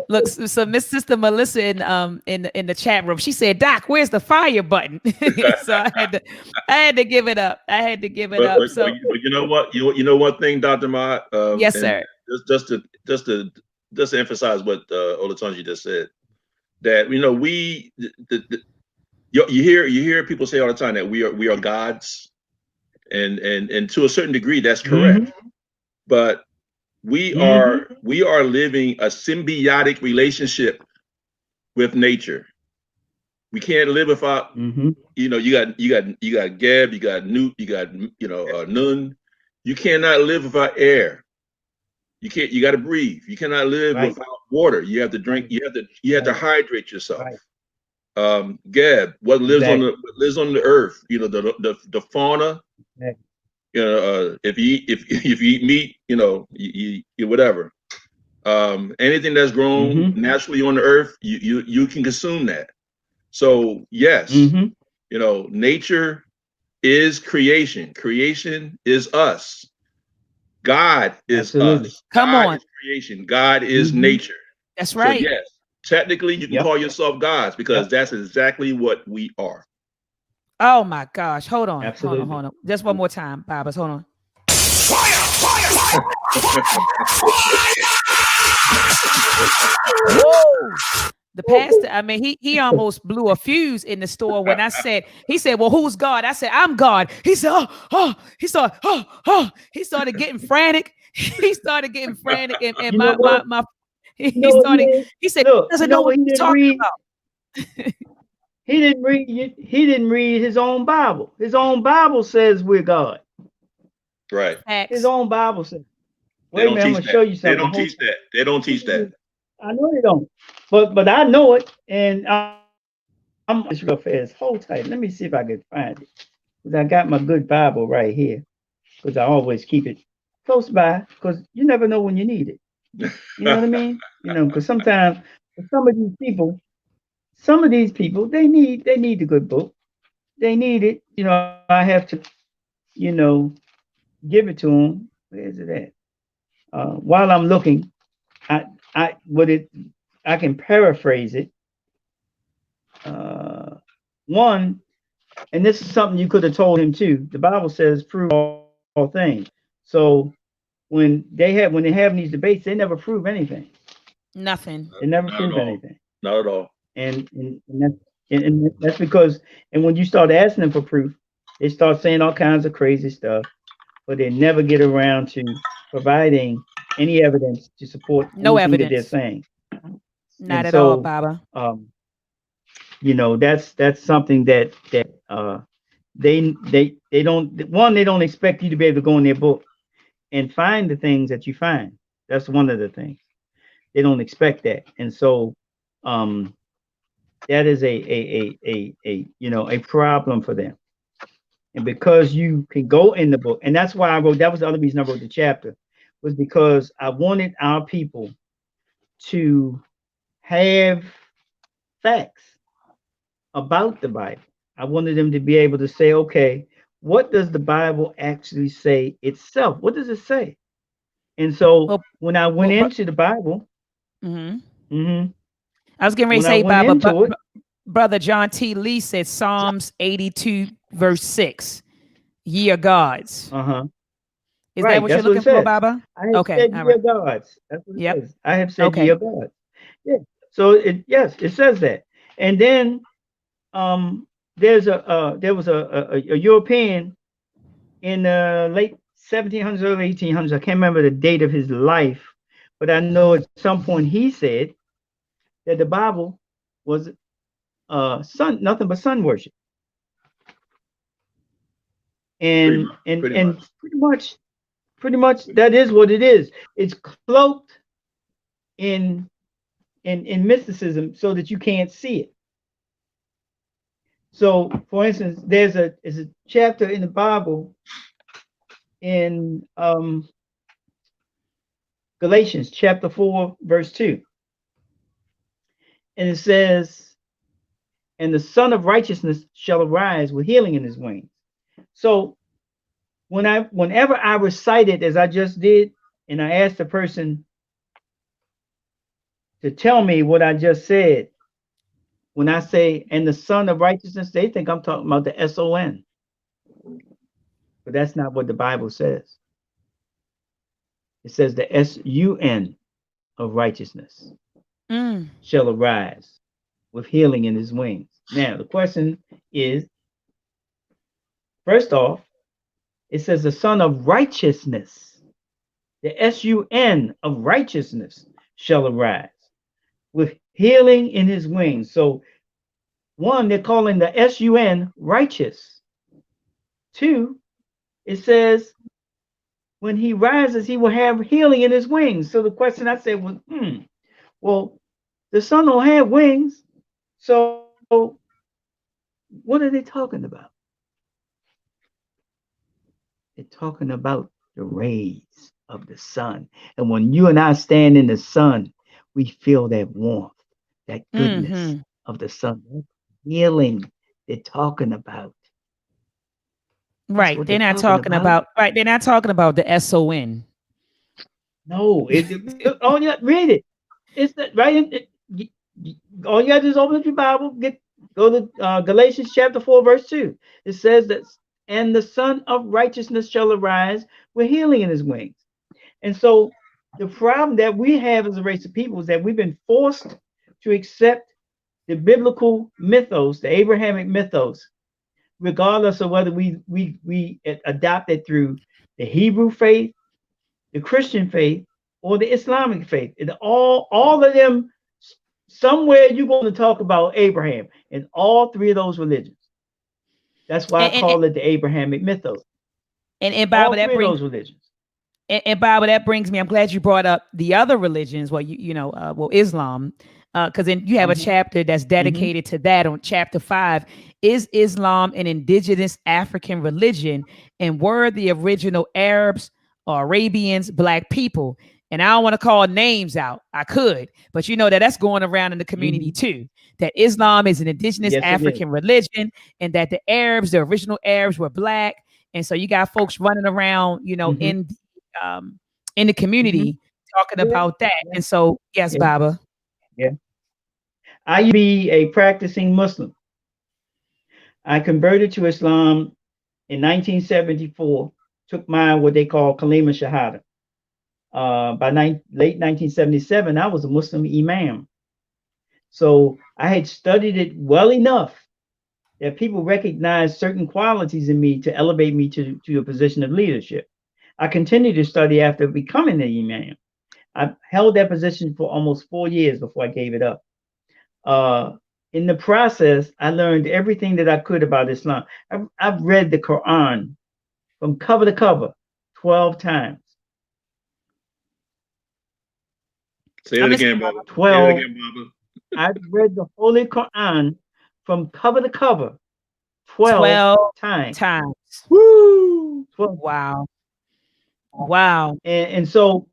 Look, so Miss Sister Melissa in the chat room, she said, "Doc, where's the fire button?" So I had to give it up. I had to give it up. But you know what? You know one thing, Dr. Maat. Yes, sir. Just to emphasize what Olatunji just said, that you hear people say all the time that we are gods, and to a certain degree that's correct, but we are living a symbiotic relationship with nature. We can't live without, you got Geb, you got Newt, you got Nun. You cannot live without air. You got to breathe. You cannot live without water. You have to drink. You have to hydrate yourself. Geb, what lives on the earth? The fauna. If you eat meat, you whatever. Anything that's grown naturally on the earth, you can consume that. So yes, nature is creation. Creation is us. God is us. Come God on. is creation. God is nature. That's right. So yes, technically you can call yourself gods, because that's exactly what we are. Oh my gosh. Hold on. Absolutely. Hold on. Just one more time, Babas. Hold on. Woo! The pastor, I mean, he almost blew a fuse in the store when he said, "Well, who's God?" I said, "I'm God." He said, he started getting frantic. He started getting frantic, and he said, look, he doesn't know what he's talking about. He didn't read his own Bible. His own Bible says we're God. Right. His own Bible says. Wait a minute, I'm gonna show you something. They don't teach that. They don't teach that. I know they don't, but I know it, and I'm just real fast. Hold tight. Let me see if I can find it, because I got my good Bible right here, because I always keep it close by, because you never know when you need it. You know what I mean? Because sometimes for some of these people, they need the good book. They need it. I have to, give it to them. Where is it at? While I'm looking, I can paraphrase it. One, and this is something you could have told him too. The Bible says, "Prove all things." So when they have these debates, they never prove anything. Nothing. They never prove anything. Not at all. And that's because, and when you start asking them for proof, they start saying all kinds of crazy stuff, but they never get around to providing any evidence to support no anything evidence that they're saying. Not at all, Baba. That's something that they don't expect you to be able to go in their book and find the things that you find. That's one of the things. They don't expect that. And so that is a problem for them. And because you can go in the book, and that's why that was the other reason I wrote the chapter, was because I wanted our people to have facts about the Bible. I wanted them to be able to say, okay, what does the Bible actually say itself? What does it say? And so when I went into the Bible, I was getting ready to say, Baba, Brother John T. Lee said Psalms 82, verse 6, "Ye are gods." Is that what you're looking for, Baba? I have said ye are gods. That's what it says. I have said ye are gods. Yeah. So it says that. And then there was a European in the late 1700s, early 1800s. I can't remember the date of his life, but I know at some point he said that the Bible was nothing but sun worship. And pretty much that is what it is. It's cloaked in mysticism so that you can't see it. So, for instance, there's a chapter in the Bible in Galatians chapter 4, verse 2. And it says, and the Son of Righteousness shall arise with healing in his wings. So whenever I recite it as I just did, and I ask the person to tell me what I just said, when I say, and the Son of Righteousness, they think I'm talking about the S-O-N. But that's not what the Bible says. It says the S-U-N of righteousness shall arise with healing in his wings. Now, the question is, first off, it says the Son of Righteousness, the S-U-N of righteousness shall arise with healing in his wings. So, one, they're calling the S-U-N righteous. Two, it says when he rises, he will have healing in his wings. So the question I said was, well, the Son don't have wings. So what are they talking about? They're talking about the rays of the sun. And when you and I stand in the sun, we feel that warmth, that goodness of the sun. Healing they're talking about. Right. They're not talking about right. They're not talking about the S-O-N. No, all you read it. It's that right. All you got to do is open up your Bible, go to Galatians chapter 4, verse 2. It says that, and the Son of Righteousness shall arise with healing in his wings. And so the problem that we have as a race of people is that we've been forced to accept the biblical mythos, the Abrahamic mythos, regardless of whether we adopt it through the Hebrew faith, the Christian faith, or the Islamic faith. And all of them, somewhere you're going to talk about Abraham in all three of those religions. That's why I call it the Abrahamic mythos. And Bible, that brings those religions. And Bible, that brings me. I'm glad you brought up the other religions. Well, Islam, because then you have a chapter that's dedicated to that on chapter 5. Is Islam an indigenous African religion, and were the original Arabs or Arabians black people? And I don't want to call names out. I could, but you know that's going around in the community too. That Islam is an indigenous African religion, and that the original Arabs were black. And so you got folks running around, in the community talking about that. And so, yes, Baba. Yeah. I used to be a practicing Muslim. I converted to Islam in 1974, took what they call Kalima Shahada. By late 1977, I was a Muslim imam. So I had studied it well enough that people recognized certain qualities in me to elevate me to a position of leadership. I continued to study after becoming an imam. I held that position for almost 4 years before I gave it up. In the process, I learned everything that I could about Islam. I've read the Quran from cover to cover 12 times. Say it again, Baba. 12. Say it again, Baba. I've read the Holy Quran from cover to cover 12 times. Woo! 12. Wow. Wow. And so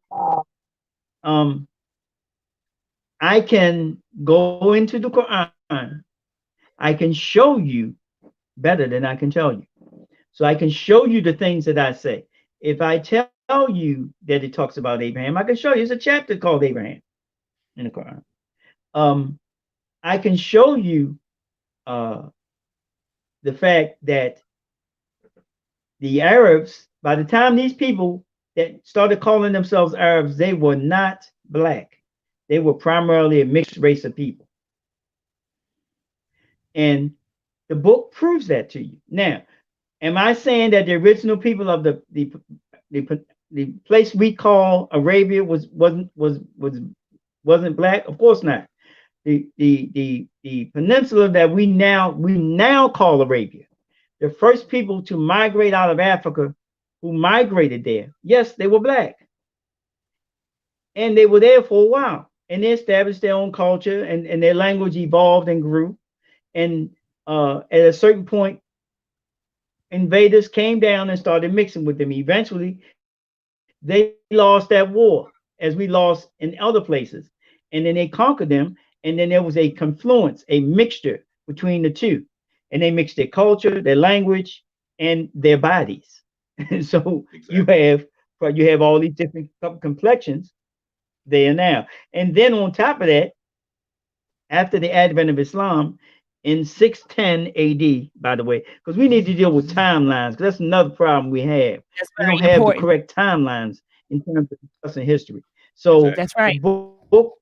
I can go into the Quran. I can show you better than I can tell you. So I can show you the things that I say. If I tell you that it talks about Abraham, I can show you. It's a chapter called Abraham in the Quran. I can show you the fact that the Arabs, by the time these people that started calling themselves Arabs, they were not black. They were primarily a mixed race of people. And the book proves that to you. Now, am I saying that the original people of the place we call Arabia wasn't black? Of course not. The peninsula that we now call Arabia, the first people to migrate out of Africa who migrated there, yes, they were black. And they were there for a while. And they established their own culture, and their language evolved and grew. And at a certain point, invaders came down and started mixing with them. Eventually, they lost that war. as we lost in other places. And then they conquered them. And then there was a confluence, a mixture between the two. And they mixed their culture, their language, and their bodies. And so Exactly. you have all these different complexions there now. And then on top of that, after the advent of Islam in 610 AD, by the way, because we need to deal with timelines, because that's another problem we have. That's We don't very have the important. correct timelines in terms of discussing history. So Exactly. That's right. the book,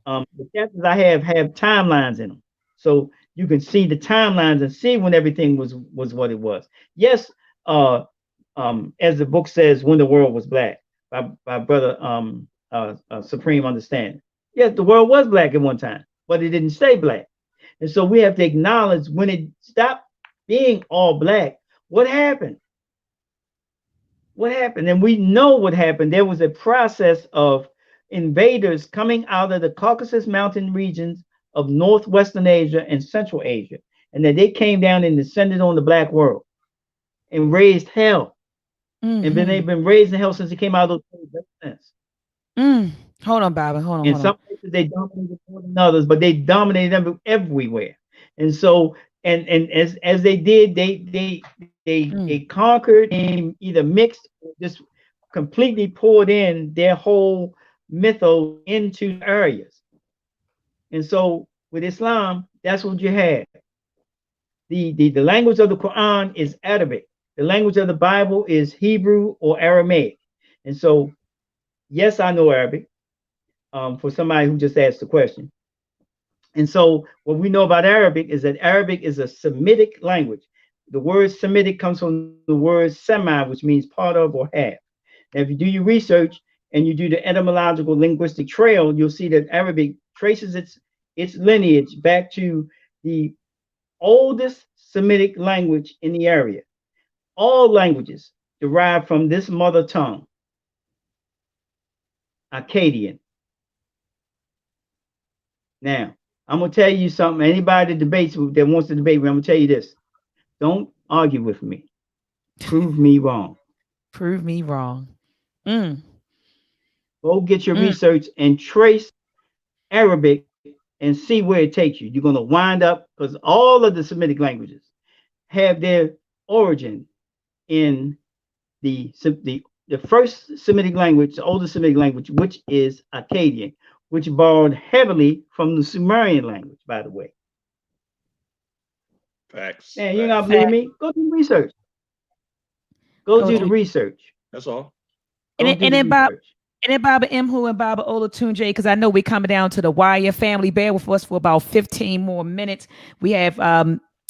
the chapters I have timelines in them, so you can see the timelines and see when everything was what it was. Yes, as the book says, when the world was black, by brother Supreme Understanding. Yes, the world was black at one time, but it didn't stay black. And so we have to acknowledge when it stopped being all black, what happened? What happened? And we know what happened. There was a process of invaders coming out of the Caucasus Mountain regions of Northwestern Asia and Central Asia. And that they came down and descended on the black world and raised hell. And then they've been raising hell since they came out of those places. Hold on, Baba. Hold on. In Hold on. some places they dominated more than others, but they dominated them everywhere. And so, and as they did, they conquered and either mixed or just completely poured in their whole mythos into areas. And so with Islam, that's what you have. The language of the Quran is Arabic. The language of the Bible is Hebrew or Aramaic. And so, yes, I know Arabic. For somebody who just asked the question. And so what we know about Arabic is that Arabic is a Semitic language. The word Semitic comes from the word semi, which means part of or half. Now, if you do your research and you do the etymological linguistic trail, you'll see that Arabic traces its lineage back to the oldest Semitic language in the area. All languages derive from this mother tongue, Akkadian. Now, I'm going to tell you something. Anybody that debates, that wants to debate me, I'm going to tell you this. Don't argue with me. Prove me wrong. Prove me wrong. Go get your research and trace Arabic and see where it takes you. You're going to wind up, because all of the Semitic languages have their origin in the first Semitic language, the oldest Semitic language, which is Akkadian, which borrowed heavily from the Sumerian language, by the way. Facts. And you not believe me? Go do research. Go do the research. That's all. And then Baba MKUU'S and Baba Olatunji, because I know we're coming down to the wire. Family, bear with us for about 15 more minutes. We have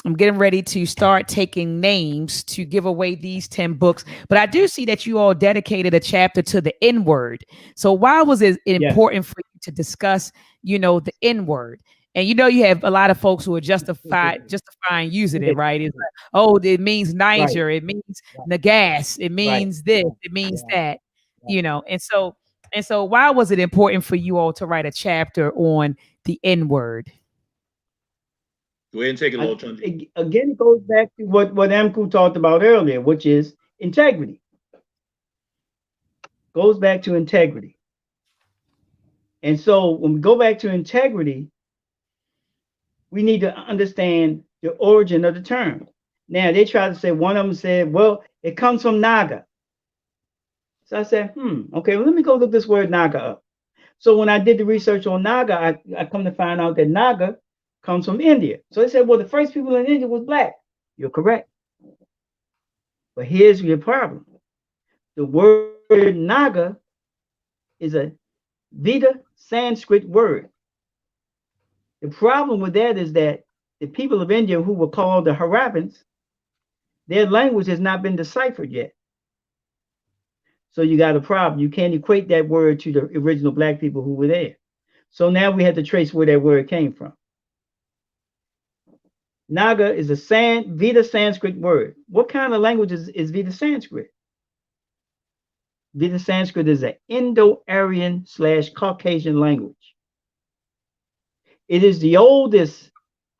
I'm getting ready to start taking names to give away these 10 books. But I do see that you all dedicated a chapter to the N word. So why was it important for you to discuss, the N word? And you have a lot of folks who are justifying using it, right? It's like, oh, it means Niger, it means Nagas, it means this, it means that, And so why was it important for you all to write a chapter on the N word? Go ahead and take it, Olatunji. Again, it goes back to what MKU talked about earlier, which is integrity. Goes back to integrity. And so when we go back to integrity, we need to understand the origin of the term. Now, they try to say, one of them said, well, it comes from Naga. So I said, okay, well, let me go look this word Naga up. So when I did the research on Naga, I come to find out that Naga comes from India. So they said, well, the first people in India was black. You're correct. But here's your problem. The word Naga is a Veda Sanskrit word. The problem with that is that the people of India who were called the Harappans, their language has not been deciphered yet. So you got a problem. You can't equate that word to the original black people who were there. So now we have to trace where that word came from. Naga is a Veda Sanskrit word. What kind of language is Veda Sanskrit? Veda Sanskrit is an Indo-Aryan / Caucasian language. It is the oldest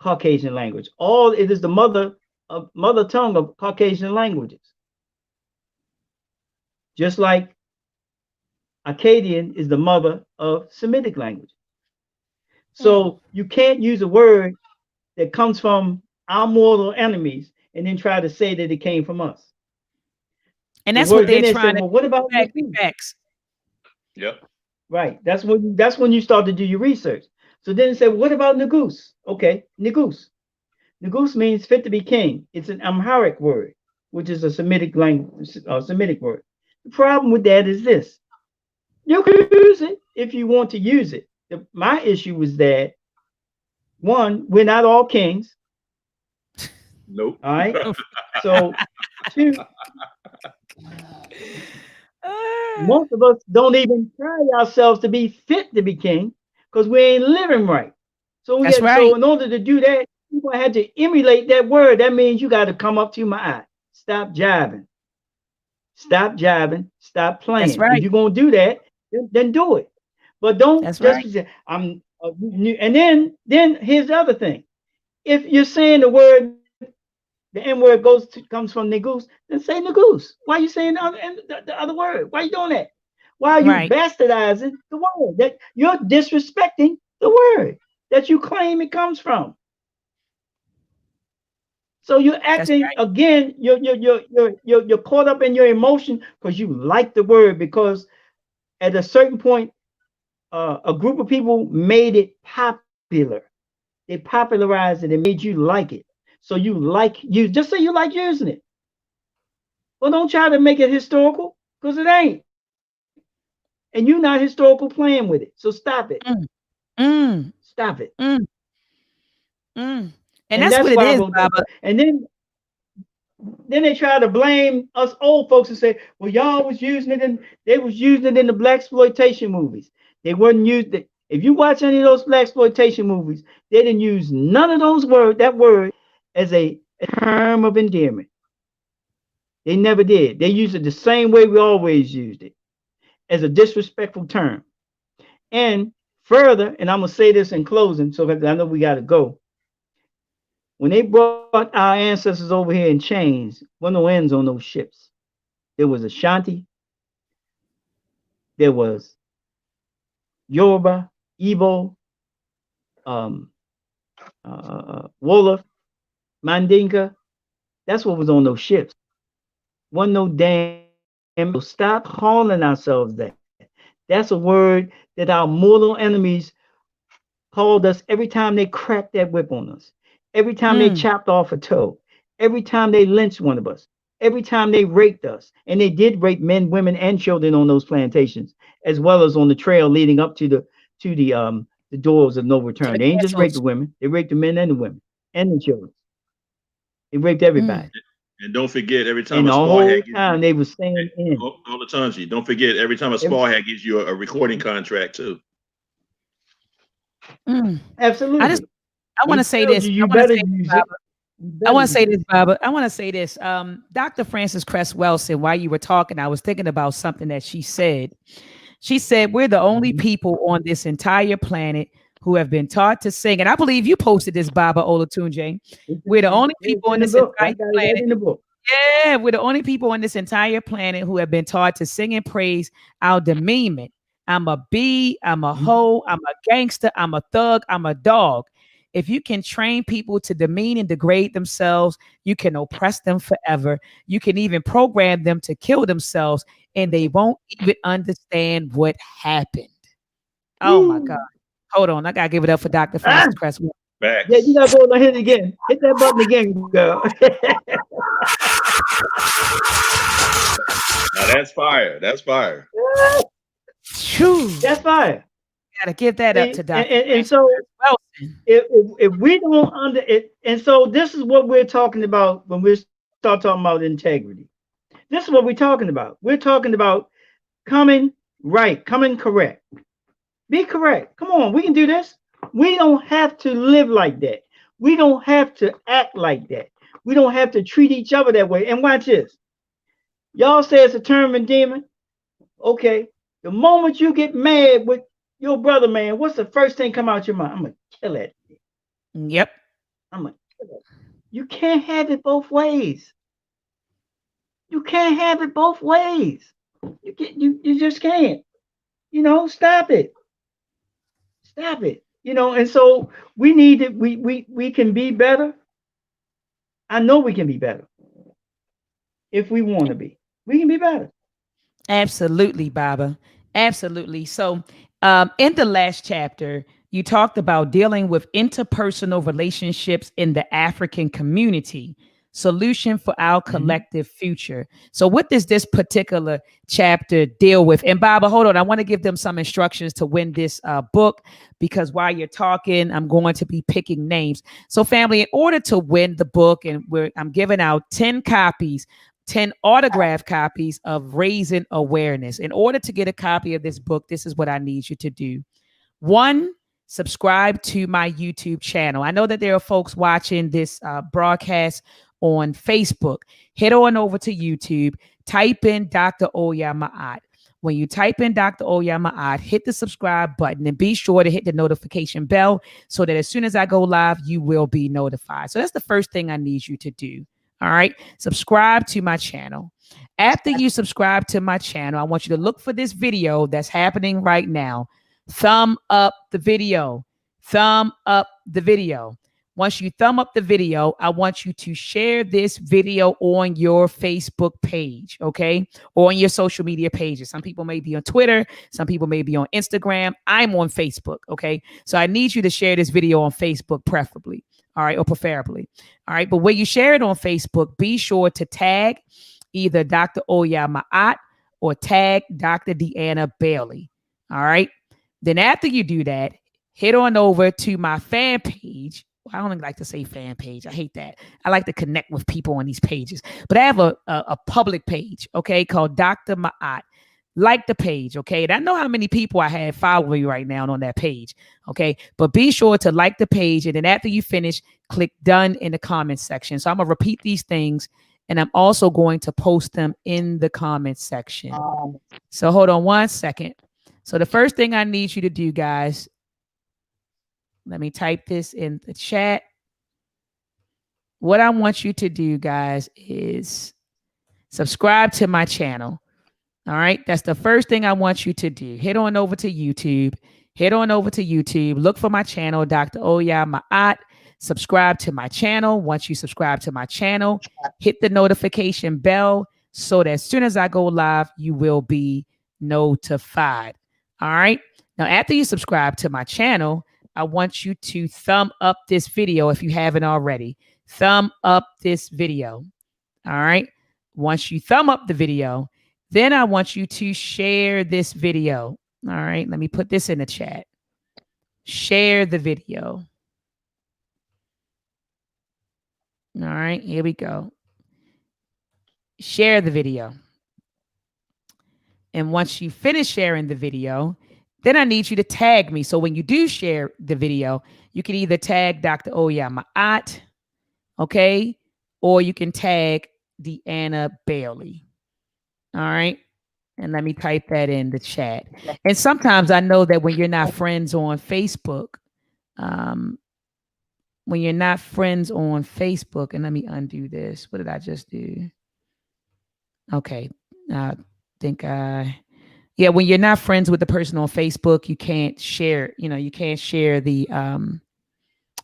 Caucasian language. It is the mother tongue of Caucasian languages. Just like Akkadian is the mother of Semitic language. So you can't use a word that comes from our mortal enemies and then try to say that it came from us. And that's what they're then they trying say, to well, what about facts? Yep. Right. That's when you start to do your research. So then they say, what about Nagus? Okay, Nagus. Nagus means fit to be king. It's an Amharic word, which is a Semitic language, Semitic word. The problem with that is this: you can use it if you want to use it. My issue was that, one, we're not all kings. Nope. All right. So, two, most of us don't even try ourselves to be fit to be king because we ain't living right. So so in order to do that, people had to emulate that word. That means you got to come up to my eye. Stop jiving. Stop jiving. Stop playing. That's right. If you're gonna do that, then do it. But don't That's just right. say I'm. And then here's the other thing. If you're saying the word, the N word comes from Nagus, then say Nagus. Why are you saying the other word? Why are you doing that? Why are you bastardizing the word? That you're disrespecting the word that you claim it comes from. So you're acting again. You're caught up in your emotion because you like the word, because at a certain point, a group of people made it popular. They popularized it and made you like it. So you just say you like using it. Well, don't try to make it historical, because it ain't. And you're not historical playing with it. So stop it. Stop it. And that's what it is, Baba. And then they try to blame us old folks and say, well, y'all was using it they was using it in the blaxploitation movies. They wouldn't use it. If you watch any of those blaxploitation movies, they didn't use none of that word as a term of endearment. They never did. They used it the same way we always used it, as a disrespectful term. And further, and I'm gonna say this in closing, so I know we gotta go. When they brought our ancestors over here in chains, were no ends on those ships. There was Ashanti, there was Yoruba, Igbo, Wolof, Mandinka. That's what was on those ships. Wasn't no damn. Stop calling ourselves that. That's a word that our mortal enemies called us every time they cracked that whip on us, every time they chopped off a toe, every time they lynched one of us, every time they raped us. And they did rape men, women, and children on those plantations, as well as on the trail leading up to the doors of no return. They ain't just raped the women; they raped the men and the women and the children. They raped everybody. And don't forget, every time and a the spar whole hat time they were staying in. Olatunji, don't forget, every time a spar hat gives you a recording contract too. Absolutely. I want to say this. You better use it. I want to say this, Baba. I want to say this. Dr. Frances Cress Welsing, while you were talking, I was thinking about something that she said. She said, we're the only people on this entire planet who have been taught to sing. And I believe you posted this, Baba Olatunji. We're the only people on this entire planet. Yeah, we're the only people on this entire planet who have been taught to sing and praise our demeanment. I'm a bee, I'm a hoe, I'm a gangster, I'm a thug, I'm a dog. If you can train people to demean and degrade themselves, you can oppress them forever. You can even program them to kill themselves, and they won't even understand what happened. Oh my God. Hold on. I got to give it up for Dr. Frances Cress. Yeah, you got to go and hit it again. Hit that button again, girl. Now that's fire. That's fire. That's fire. Gotta give that up to Dr. And so if we don't under it, and so this is what we're talking about when we start talking about integrity. This is what we're talking about. We're talking about coming right, coming correct. Be correct. Come on, we can do this. We don't have to live like that. We don't have to act like that. We don't have to treat each other that way. And watch this. Y'all say it's a term of endearment. Okay. The moment you get mad with your brother, man, what's the first thing come out your mind? I'm gonna kill it. Yep. I'm gonna kill it. You can't have it both ways. You can't have it both ways. You just can't. Stop it. Stop it. And so we need to, we can be better. I know we can be better if we want to be. We can be better. Absolutely, Baba. Absolutely. So, in the last chapter, you talked about dealing with interpersonal relationships in the African community, solution for our collective future. So, what does this particular chapter deal with? And Baba, hold on, I want to give them some instructions to win this book, because while you're talking, I'm going to be picking names. So, family, in order to win the book, and I'm giving out 10 copies, 10 autographed copies of Raising Awareness. In order to get a copy of this book, this is what I need you to do. One, subscribe to my YouTube channel. I know that there are folks watching this broadcast on Facebook. Head on over to YouTube, type in Dr. Maat. When you type in Dr. Maat, hit the subscribe button and be sure to hit the notification bell so that as soon as I go live, you will be notified. So that's the first thing I need you to do. All right. Subscribe to my channel. After you subscribe to my channel, I want you to look for this video that's happening right now. Thumb up the video. Thumb up the video. Once you thumb up the video, I want you to share this video on your Facebook page, okay? Or on your social media pages. Some people may be on Twitter. Some people may be on Instagram. I'm on Facebook, okay? So I need you to share this video on Facebook preferably. All right, or preferably. All right, but when you share it on Facebook, be sure to tag either Dr. Maat or tag Dr. Deanna Bailey. All right. Then after you do that, head on over to my fan page. I don't even like to say fan page. I hate that. I like to connect with people on these pages. But I have a public page, okay, called Dr. Maat. Like the page, okay? And I know how many people I have following you right now on that page, okay? But be sure to like the page, and then after you finish, click done in the comments section. So I'm going to repeat these things, and I'm also going to post them in the comments section. So hold on one second. So the first thing I need you to do, guys, let me type this in the chat. What I want you to do, guys, is subscribe to my channel. All right. That's the first thing I want you to do. Head on over to YouTube. Head on over to YouTube. Look for my channel, Dr. Maat. Subscribe to my channel. Once you subscribe to my channel, hit the notification bell so that as soon as I go live, you will be notified. All right. Now, after you subscribe to my channel, I want you to thumb up this video if you haven't already. Thumb up this video. All right. Once you thumb up the video, then I want you to share this video. All right, let me put this in the chat. Share the video. All right, here we go. Share the video. And once you finish sharing the video, then I need you to tag me. So when you do share the video, you can either tag Dr. Maat, okay, or you can tag Deanna Bailey. All right. And let me type that in the chat. And sometimes I know that when you're not friends on Facebook, and let me undo this. What did I just do? Okay. When you're not friends with the person on Facebook, you can't share, you can't share the,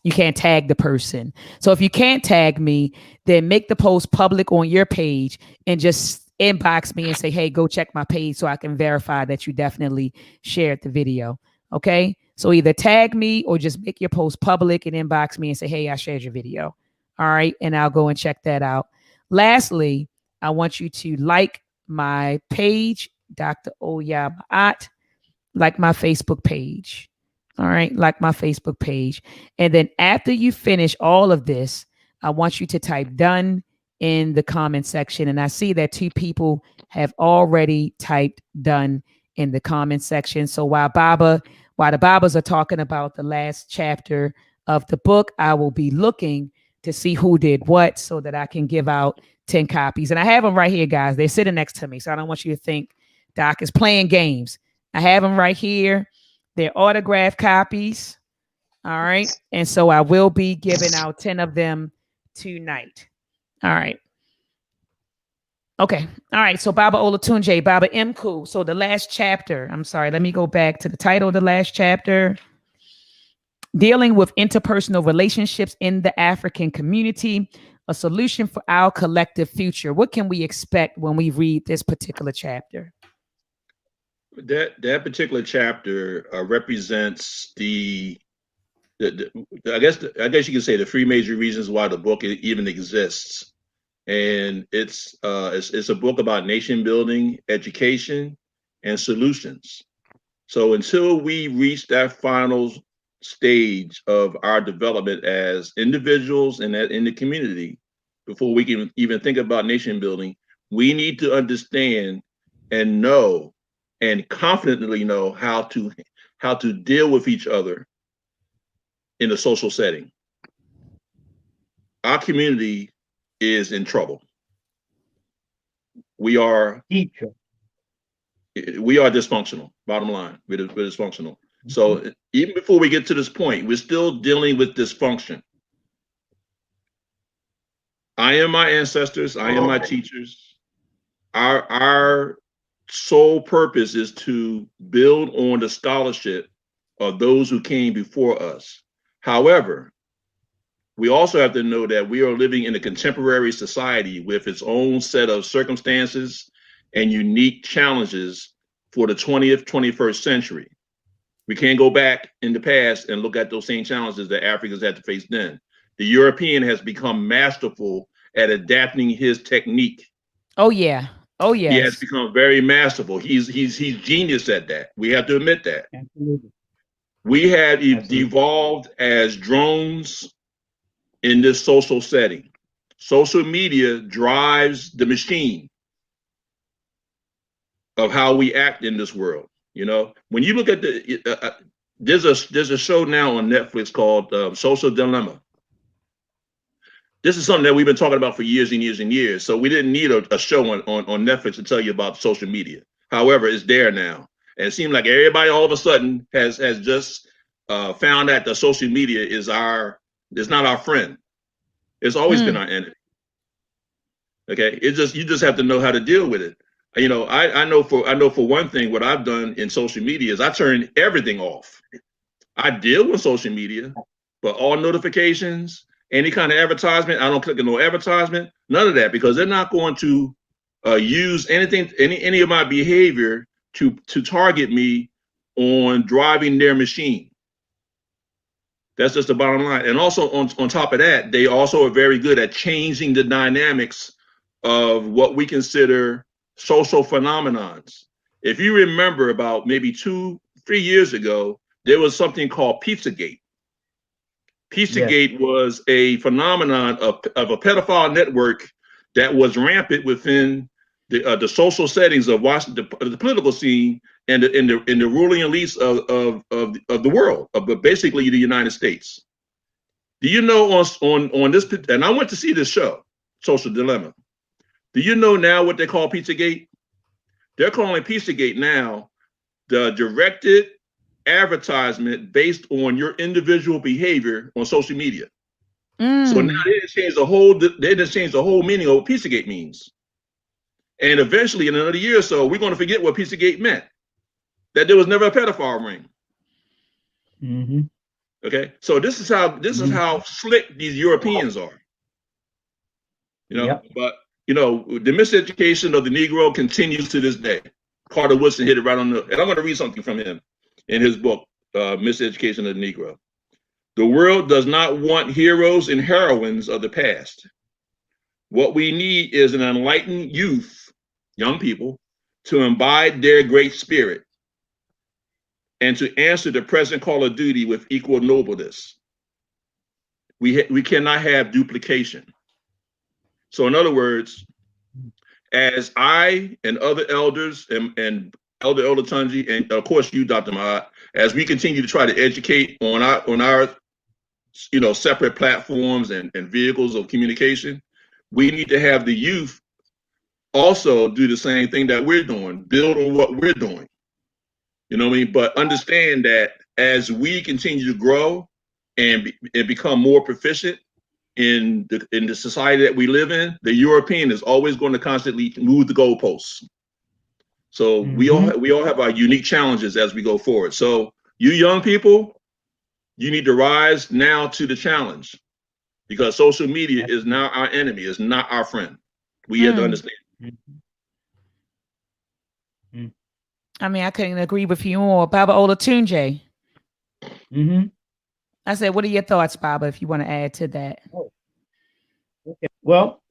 you can't tag the person. So if you can't tag me, then make the post public on your page and just inbox me and say, hey, go check my page so I can verify that you definitely shared the video. Okay. So either tag me or just make your post public and inbox me and say, hey, I shared your video. All right. And I'll go and check that out. Lastly, I want you to like my page, Dr. Maat, like my Facebook page. All right. Like my Facebook page. And then after you finish all of this, I want you to type done in the comment section. And I see that 2 people have already typed done in the comment section. So while the Babas are talking about the last chapter of the book, I will be looking to see who did what so that I can give out 10 copies. And I have them right here, guys. They're sitting next to me. So I don't want you to think Doc is playing games. I have them right here. They're autographed copies. All right. And so I will be giving out 10 of them tonight. All right. Okay. All right. So Baba Olatunji, Baba MKUU'S. So the last chapter, I'm sorry, let me go back to the title of the last chapter. Dealing with interpersonal relationships in the African community, a solution for our collective future. What can we expect when we read this particular chapter? That particular chapter represents I guess you can say the three major reasons why the book even exists. And it's a book about nation building, education, and solutions. So until we reach that final stage of our development as individuals and in the community, before we can even think about nation building, we need to understand and know and confidently know how to deal with each other in a social setting. Our community is in trouble. We are dysfunctional. Bottom line, we're dysfunctional. Mm-hmm. So even before we get to this point, we're still dealing with dysfunction. I am my ancestors. I am my teachers. Our sole purpose is to build on the scholarship of those who came before us. However, we also have to know that we are living in a contemporary society with its own set of circumstances and unique challenges for the 20th, 21st century. We can't go back in the past and look at those same challenges that Africans had to face then. The European has become masterful at adapting his technique. Oh yeah. Oh yes. He has become very masterful. He's genius at that. We have to admit that. Absolutely. We have evolved as drones in this social setting. Social media drives the machine of how we act in this world. You know, when you look at there's a show now on Netflix called Social Dilemma. This is something that we've been talking about for years and years and years. So we didn't need a show on Netflix to tell you about social media. However, it's there now. And it seems like everybody all of a sudden has just found out that social media is not our friend. It's always been our enemy. Okay, you just have to know how to deal with it. You know, I know for one thing, what I've done in social media is I turn everything off. I deal with social media, but all notifications, any kind of advertisement, I don't click on no advertisement, none of that, because they're not going to use anything, any of my behavior to target me on driving their machine. That's just the bottom line. And also on top of that, they also are very good at changing the dynamics of what we consider social phenomenons. If you remember, about maybe 2-3 years ago, there was something called Pizzagate. Pizzagate was a phenomenon of a pedophile network that was rampant within the social settings of Washington, the political scene, and the ruling elites of the world, but basically the United States. Do you know on this? And I went to see this show, Social Dilemma. Do you know now what they call Pizzagate? They're calling Pizzagate now the directed advertisement based on your individual behavior on social media. So now they didn't change the whole meaning of what Pizzagate means. And eventually, in another year or so, we're going to forget what Pizzagate meant. That there was never a pedophile ring. Mm-hmm. Okay, so this is how slick these Europeans are. You know, but you know, the miseducation of the Negro continues to this day. Carter Woodson hit it right on the. And I'm going to read something from him in his book, Miseducation of the Negro. The world does not want heroes and heroines of the past. What we need is an enlightened youth, young people, to imbibe their great spirit and to answer the present call of duty with equal nobleness. We cannot have duplication. So in other words, as I and other elders and Elder Olatunji, and of course you, Dr. Maat, as we continue to try to educate on our separate platforms and vehicles of communication, we need to have the youth also do the same thing that we're doing, build on what we're doing. You know what I mean? But understand that as we continue to grow and become more proficient in the society that we live in, the European is always going to constantly move the goalposts. So we all have our unique challenges as we go forward. So you young people, you need to rise now to the challenge, because social media is now our enemy, is not our friend. We have to understand. I mean, I couldn't agree with you more. Baba Olatunji. I said, what are your thoughts, Baba, if you want to add to that? Oh. Okay. Well,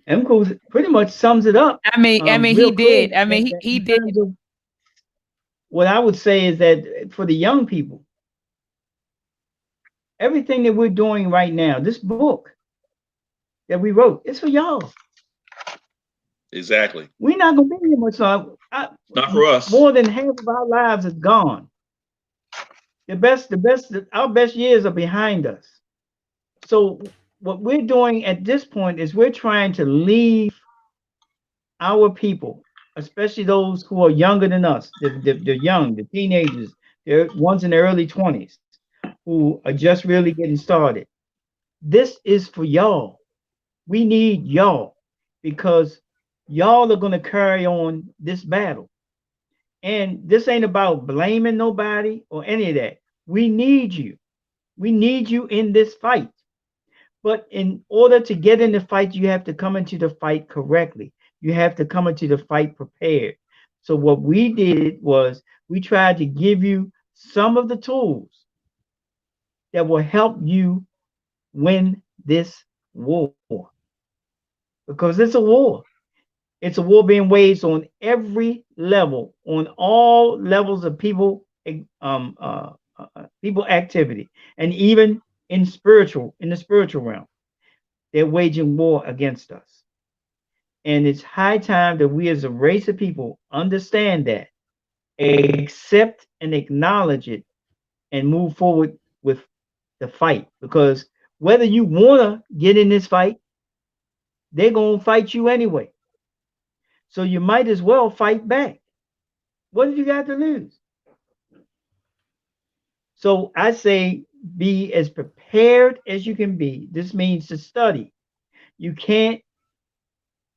MKUU'S pretty much sums it up. I mean, he did. I mean, he did. What I would say is that for the young people, everything that we're doing right now, this book that we wrote, it's for y'all. Exactly. We're not gonna be here much longer. Not for us. More than half of our lives is gone. Our best years are behind us. So what we're doing at this point is we're trying to leave our people, especially those who are younger than us, the young, the teenagers, the ones in their early 20s, who are just really getting started. This is for y'all. We need y'all, because y'all are going to carry on this battle. And this ain't about blaming nobody or any of that. We need you. We need you in this fight. But in order to get in the fight, you have to come into the fight correctly. You have to come into the fight prepared. So what we did was we tried to give you some of the tools that will help you win this war. Because it's a war. It's a war being waged on every level, on all levels of people activity, and even in the spiritual realm. They're waging war against us. And it's high time that we as a race of people understand that, accept and acknowledge it, and move forward with the fight. Because whether you want to get in this fight, they're going to fight you anyway. So you might as well fight back. What have you got to lose? So I say be as prepared as you can be. This means to study. You can't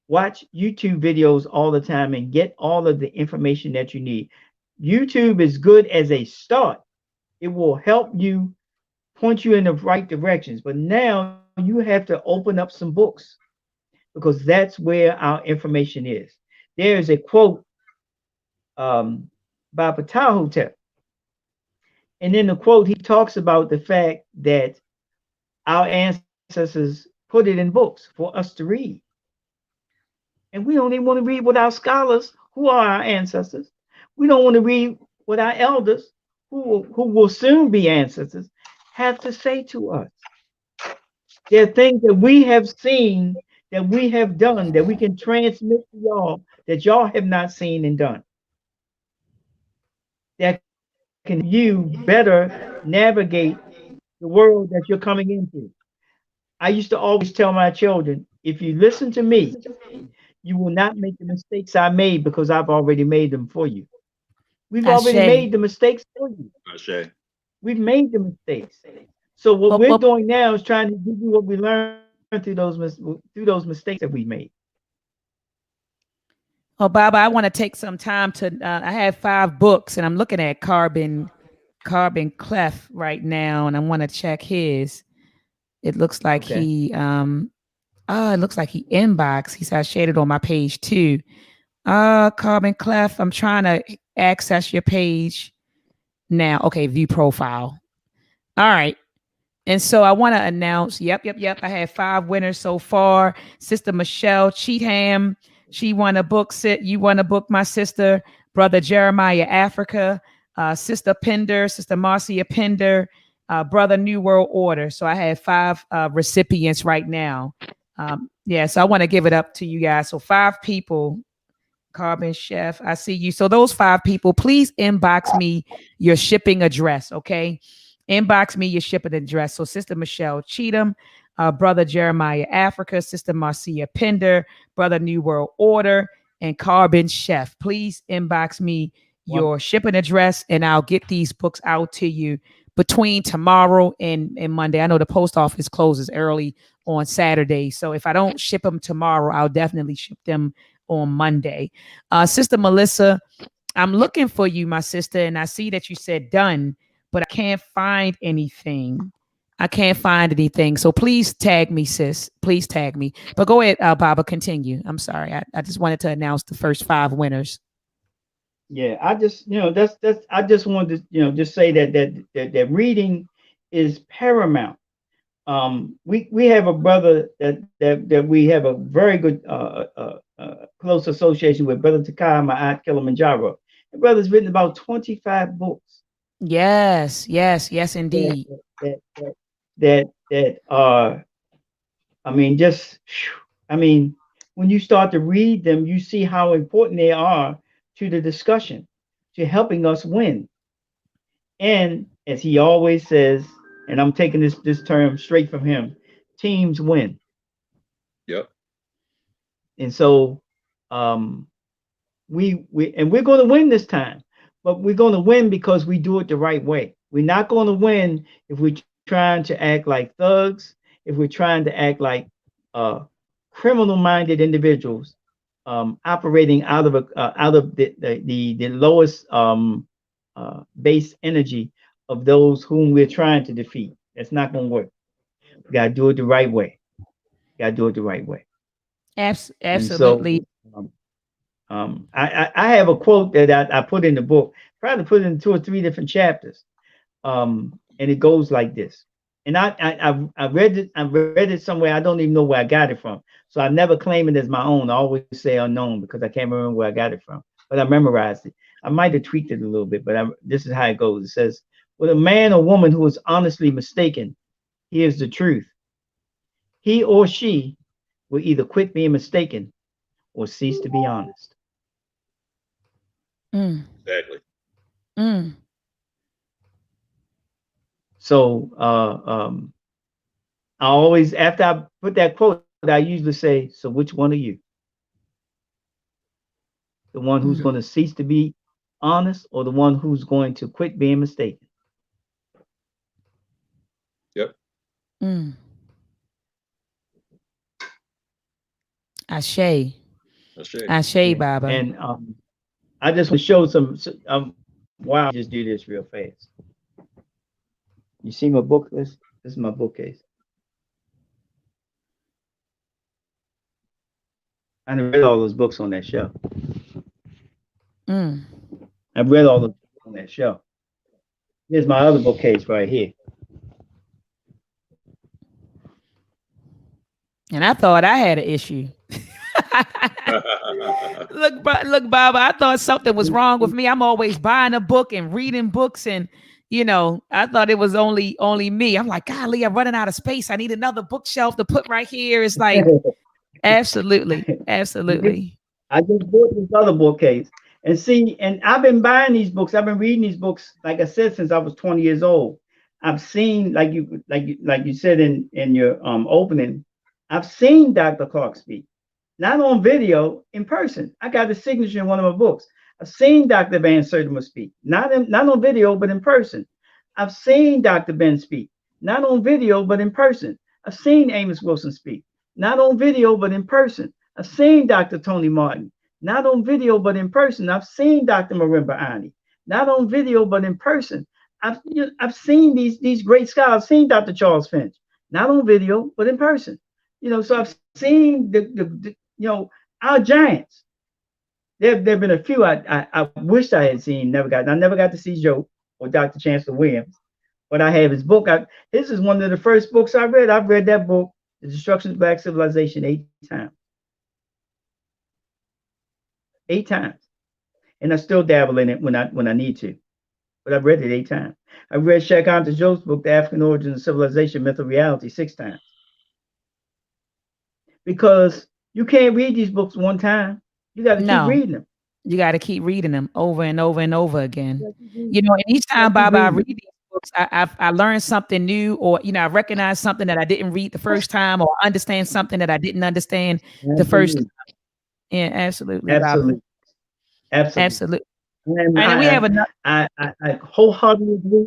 watch YouTube videos all the time and get all of the information that you need. YouTube is good as a start. It will help you, point you in the right directions. But now you have to open up some books, because that's where our information is. There's a quote by Ptahhotep. And in the quote, he talks about the fact that our ancestors put it in books for us to read. And we don't even want to read what our scholars, who are our ancestors. We don't want to read what our elders, who will soon be ancestors, have to say to us. There are things that we have seen, that we have done, that we can transmit to y'all, that y'all have not seen and done. That can you better navigate the world that you're coming into. I used to always tell my children, if you listen to me, you will not make the mistakes I made, because I've already made them for you. We've already made the mistakes for you. We've made the mistakes. So what we're doing now is trying to give you what we learned through those mistakes that we made. Oh, Baba, I want to take some time to, I have 5 books, and I'm looking at Carbon Clef right now, and I want to check his. It looks like he, it looks like he inboxed. He said I shared it on my page too. Carbon Clef, I'm trying to access your page now. Okay, view profile. All right. And so I want to announce, yep. I had 5 winners so far. Sister Michelle Cheatham, she won a book. You won a book, my sister. Brother Jeremiah Africa, Sister Pender, Sister Marcia Pender, Brother New World Order. So I had 5 recipients right now. So I want to give it up to you guys. So 5 people. Carbon Chef, I see you. So those 5 people, please inbox me your shipping address, okay? Inbox me your shipping address. So Sister Michelle Cheatham, Brother Jeremiah Africa, Sister Marcia Pender, Brother New World Order, and Carbon Chef. Please inbox me your shipping address, and I'll get these books out to you between tomorrow and Monday. I know the post office closes early on Saturday. So if I don't ship them tomorrow, I'll definitely ship them on Monday. Sister Melissa, I'm looking for you, my sister, and I see that you said done, but I can't find anything. I can't find anything. So please tag me, sis. Please tag me. But go ahead, Baba, continue. I'm sorry. I just wanted to announce the first 5 winners. Yeah, I just, that's I just wanted to, just say that reading is paramount. We have a brother that we have a very good close association with, Brother Takai Ma'at Kilimanjaro. The brother's written about 25 books. Yes, indeed. That are, I mean, when you start to read them, you see how important they are to the discussion, to helping us win. And as he always says, and I'm taking this term straight from him, teams win. Yep. And so we're going to win this time, but we're going to win because we do it the right way. We're not going to win if we're trying to act like thugs, if we're trying to act like criminal-minded individuals operating out of the lowest base energy of those whom we're trying to defeat. That's not going to work. We got to do it the right way. Absolutely. And so, I have a quote that I put in the book. Probably put it in 2 or 3 different chapters, and it goes like this. And I read it somewhere. I don't even know where I got it from. So I never claim it as my own. I always say unknown because I can't remember where I got it from. But I memorized it. I might have tweaked it a little bit, but this is how it goes. It says, "With a man or woman who is honestly mistaken, here's the truth. He or she will either quit being mistaken or cease to be honest." Exactly. So I always, after I put that quote, I usually say, so which one are you? The one who's going to cease to be honest, or the one who's going to quit being mistaken? Yep. Ashe, Yeah. Baba. And I just want to show some wow, just do this real fast. You see my book list? This is my bookcase. I read all those books on that shelf. I've read all the books on that shelf. Here's my other bookcase right here. And I thought I had an issue. Look, Baba, I thought something was wrong with me. I'm always buying a book and reading books, and I thought it was only me. I'm like, golly, I'm running out of space. I need another bookshelf to put right here. It's like, absolutely. I just bought this other bookcase, and I've been buying these books. I've been reading these books, like I said, since I was 20 years old. I've seen, like you said in your opening, I've seen Dr. Clark speak, not on video, in person. I got the signature in one of my books. I've seen Dr. Van Sertima speak, not on video, but in person. I've seen Dr. Ben speak, not on video, but in person. I've seen Amos Wilson speak, not on video, but in person. I've seen Dr. Tony Martin, not on video, but in person. I've seen Dr. Marimba Ani, not on video, but in person. I've seen these great scholars. I've seen Dr. Charles Finch, not on video, but in person. So I've seen our giants. There've been a few I wished I had seen. I never got to see Joe or Dr. Chancellor Williams, but I have his book. This is one of the first books I read. I've read that book, The Destruction of Black Civilization, 8 times. 8 times, and I still dabble in it when I need to. But I've read it 8 times. I've read Sheikh Anta Joe's book, The African Origins of Civilization, Myth of Reality, 6 times. Because you can't read these books one time. You got to keep reading them. You got to keep reading them over and over and over again. And each time, Baba, I read these books, I learned something new, or I recognize something that I didn't read the first time, or understand something that I didn't understand the first time. Yeah, absolutely. Absolutely. Absolutely. And we have another. I wholeheartedly agree.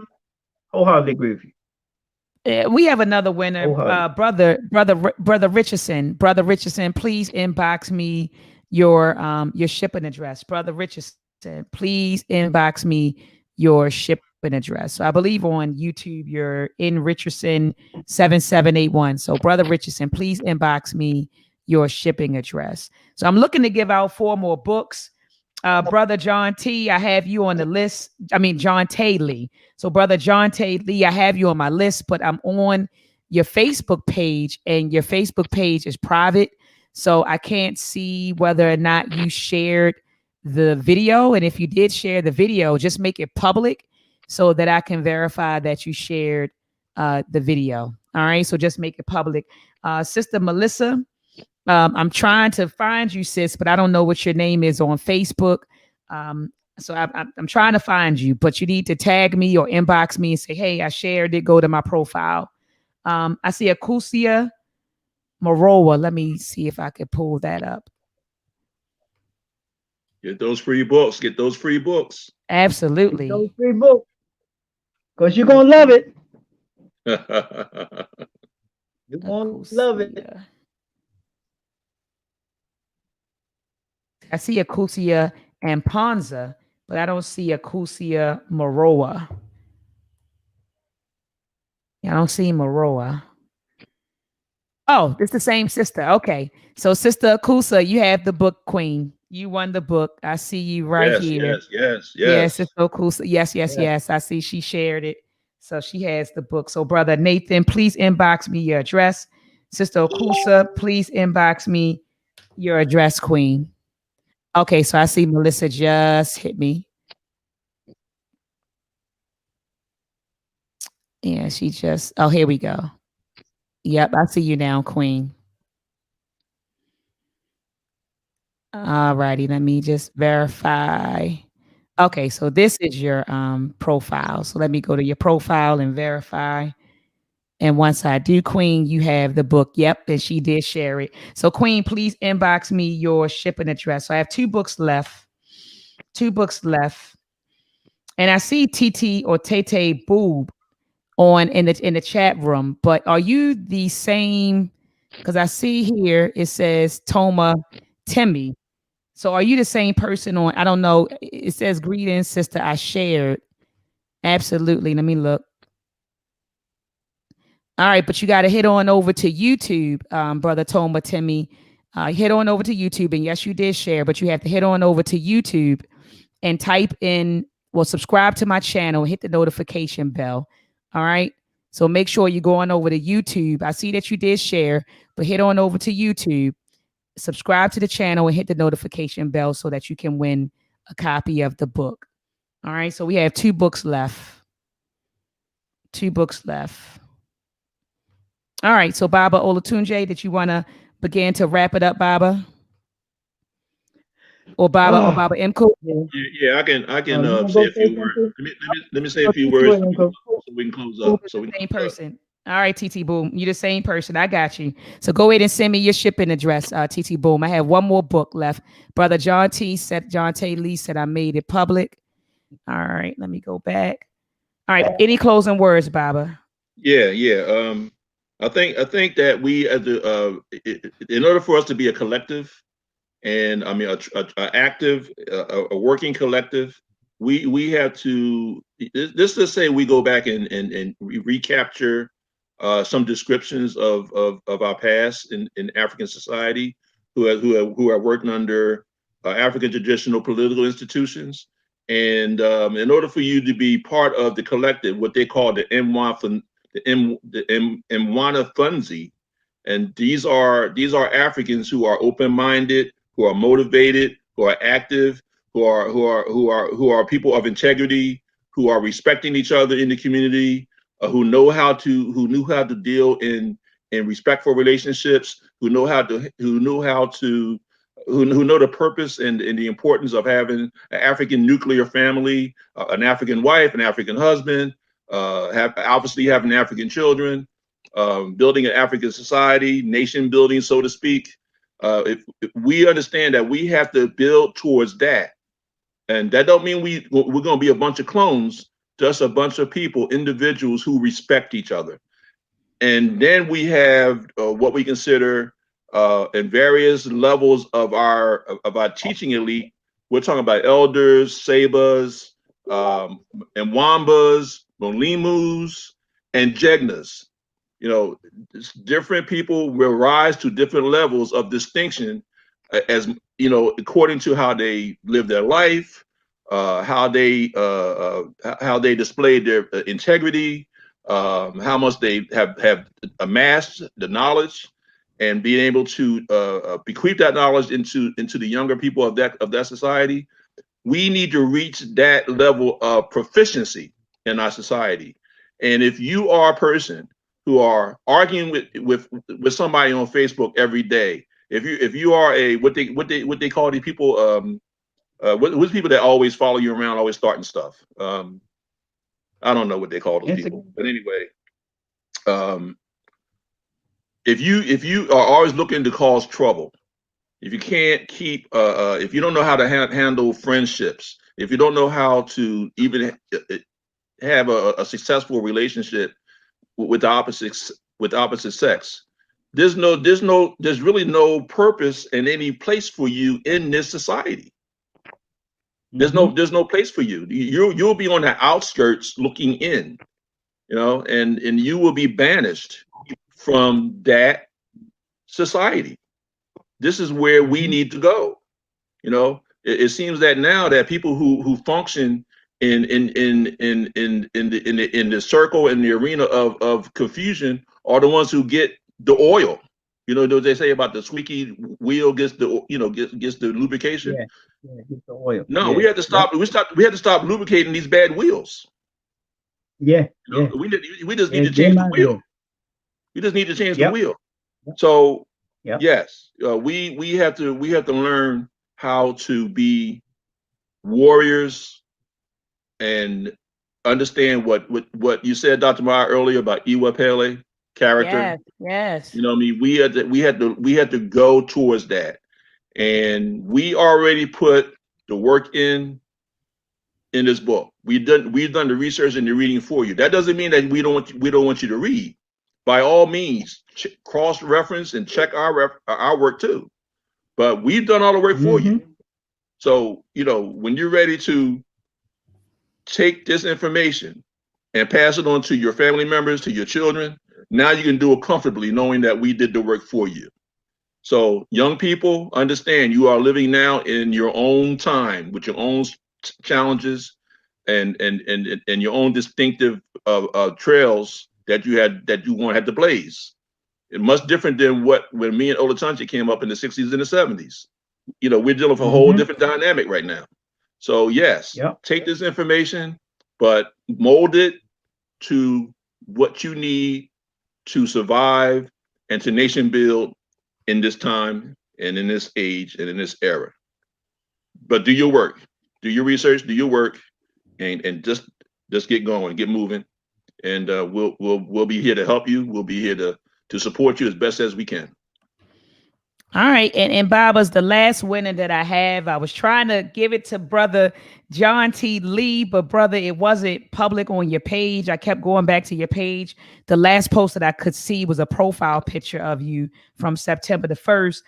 Wholeheartedly agree with you. We have another winner, brother Richardson. Brother Richardson, please inbox me your shipping address. Brother Richardson, please inbox me your shipping address. So I believe on YouTube you're in Richardson 7781. So Brother Richardson, please inbox me your shipping address. So I'm looking to give out 4 more books. Brother John T, I have you on the list. I mean, John Taylor. So, Brother John Taylor, I have you on my list, but I'm on your Facebook page, and your Facebook page is private. So, I can't see whether or not you shared the video. And if you did share the video, just make it public so that I can verify that you shared the video. All right. So, just make it public. Sister Melissa, I'm trying to find you, sis, but I don't know what your name is on Facebook. So I'm trying to find you, but you need to tag me or inbox me and say, hey, I shared it. Go to my profile. I see Akusia Morowa. Let me see if I could pull that up. Get those free books. Get those free books. Absolutely. Get those free books. Because you're going to love it. You're going to love it. I see Akusia and Ponza, but I don't see Akusia Morowa. Yeah, I don't see Morowa. Oh, it's the same sister. Okay. So Sister Akusa, you have the book, Queen. You won the book. I see you right here. Yes. Sister Akusa. Yes. I see she shared it. So she has the book. So Brother Nathan, please inbox me your address. Sister Akusa, please inbox me your address, Queen. Okay, so I see Melissa just hit me. Yeah, she just, oh, here we go. Yep, I see you now, Queen. All righty, let me just verify. Okay, so this is your profile. So let me go to your profile and verify. And once I do, Queen, you have the book. Yep, and she did share it. So Queen, please inbox me your shipping address. So I have 2 books left. 2 books left. And I see TT or Tete Boob on in the chat room, but are you the same? Because I see here it says Toma Timmy. So are you the same person on? I don't know. It says greetings, sister. I shared. Absolutely. Let me look. All right, but you got to head on over to YouTube, Brother Toma Timmy. Head on over to YouTube, and yes, you did share, but you have to head on over to YouTube and type in, well, subscribe to my channel, hit the notification bell. All right. So make sure you go on over to YouTube. I see that you did share, but head on over to YouTube, subscribe to the channel, and hit the notification bell so that you can win a copy of the book. All right. So we have 2 books left. 2 books left. All right. So Baba Olatunji, did you want to begin to wrap it up, Baba? Or Baba MKUU'S? Yeah, I can say a few words. Let me say a few words so we can close up. So we same person. All right, TT Boom, you're the same person. I got you. So go ahead and send me your shipping address, TT Boom. I have 1 more book left. Brother John Taylor said I made it public. All right, let me go back. All right, any closing words, Baba? Yeah. I think that we, as in order for us to be a collective, and I mean a active, a working collective, we have to. Let's just say we go back and recapture some descriptions of our past in African society, who are working under African traditional political institutions, and in order for you to be part of the collective, what they call the Mwana Funzi, and these are Africans who are open-minded, who are motivated, who are active, who are people of integrity, who are respecting each other in the community, who know how to deal in respectful relationships, who know the purpose and the importance of having an African nuclear family, an African wife, an African husband, obviously having African children, building an African society, nation building, so to speak. If we understand that we have to build towards that, and that don't mean we're going to be a bunch of clones just a bunch of people, individuals who respect each other. And then we have what we consider in various levels of our teaching elite. We're talking about elders, sabas, and wambas, molimus, and jegnas. You know, different people will rise to different levels of distinction, as you know, according to how they live their life, how they displayed their integrity, how much they have amassed the knowledge, and being able to bequeath that knowledge into the younger people of that society. We need to reach that level of proficiency in our society. And if you are a person who are arguing with somebody on Facebook every day, if you are a what they call these people, what's people that always follow you around, always starting stuff. I don't know what they call those people, but anyway, if you are always looking to cause trouble, if you can't keep, if you don't know how to handle friendships, if you don't know how to even have a successful relationship with the opposite sex, there's really no purpose and any place for you in this society. There's no place for you. You'll be on the outskirts looking in, you know, and you will be banished from that society. This is where we need to go. You know, it seems that now that people who function in the circle, in the arena of confusion, are the ones who get the oil. You know, they say about the squeaky wheel gets the gets the lubrication. Yeah, get the oil. No, we had to stop. We had to stop lubricating these bad wheels. Yeah, you know, we just need to change the wheel. We just need to change the wheel. So yes, we have to learn how to be warriors and understand what you said, Dr. Maat, earlier about Iwa Pele character. Yes. You know what I mean? We had to go towards that. And we already put the work in this book. We've done the research and the reading for you. That doesn't mean that we don't want you to read. By all means, cross-reference and check our work too. But we've done all the work for you. So, you know, when you're ready to take this information and pass it on to your family members, to your children, now you can do it comfortably, knowing that we did the work for you. So young people, understand you are living now in your own time with your own challenges and your own distinctive trails that you had to blaze. It's much different than when me and Olatunji came up in the 60s and the 70s. You know, we're dealing with a whole different dynamic right now. So yes, take this information, but mold it to what you need to survive and to nation build in this time and in this age and in this era. But do your work, do your research, do your work, and just get going, get moving, and we'll be here to help you. We'll be here to support you as best as we can. All right. And Baba's the last winner that I have. I was trying to give it to Brother John T. Lee, but brother, it wasn't public on your page. I kept going back to your page. The last post that I could see was a profile picture of you from September the 1st.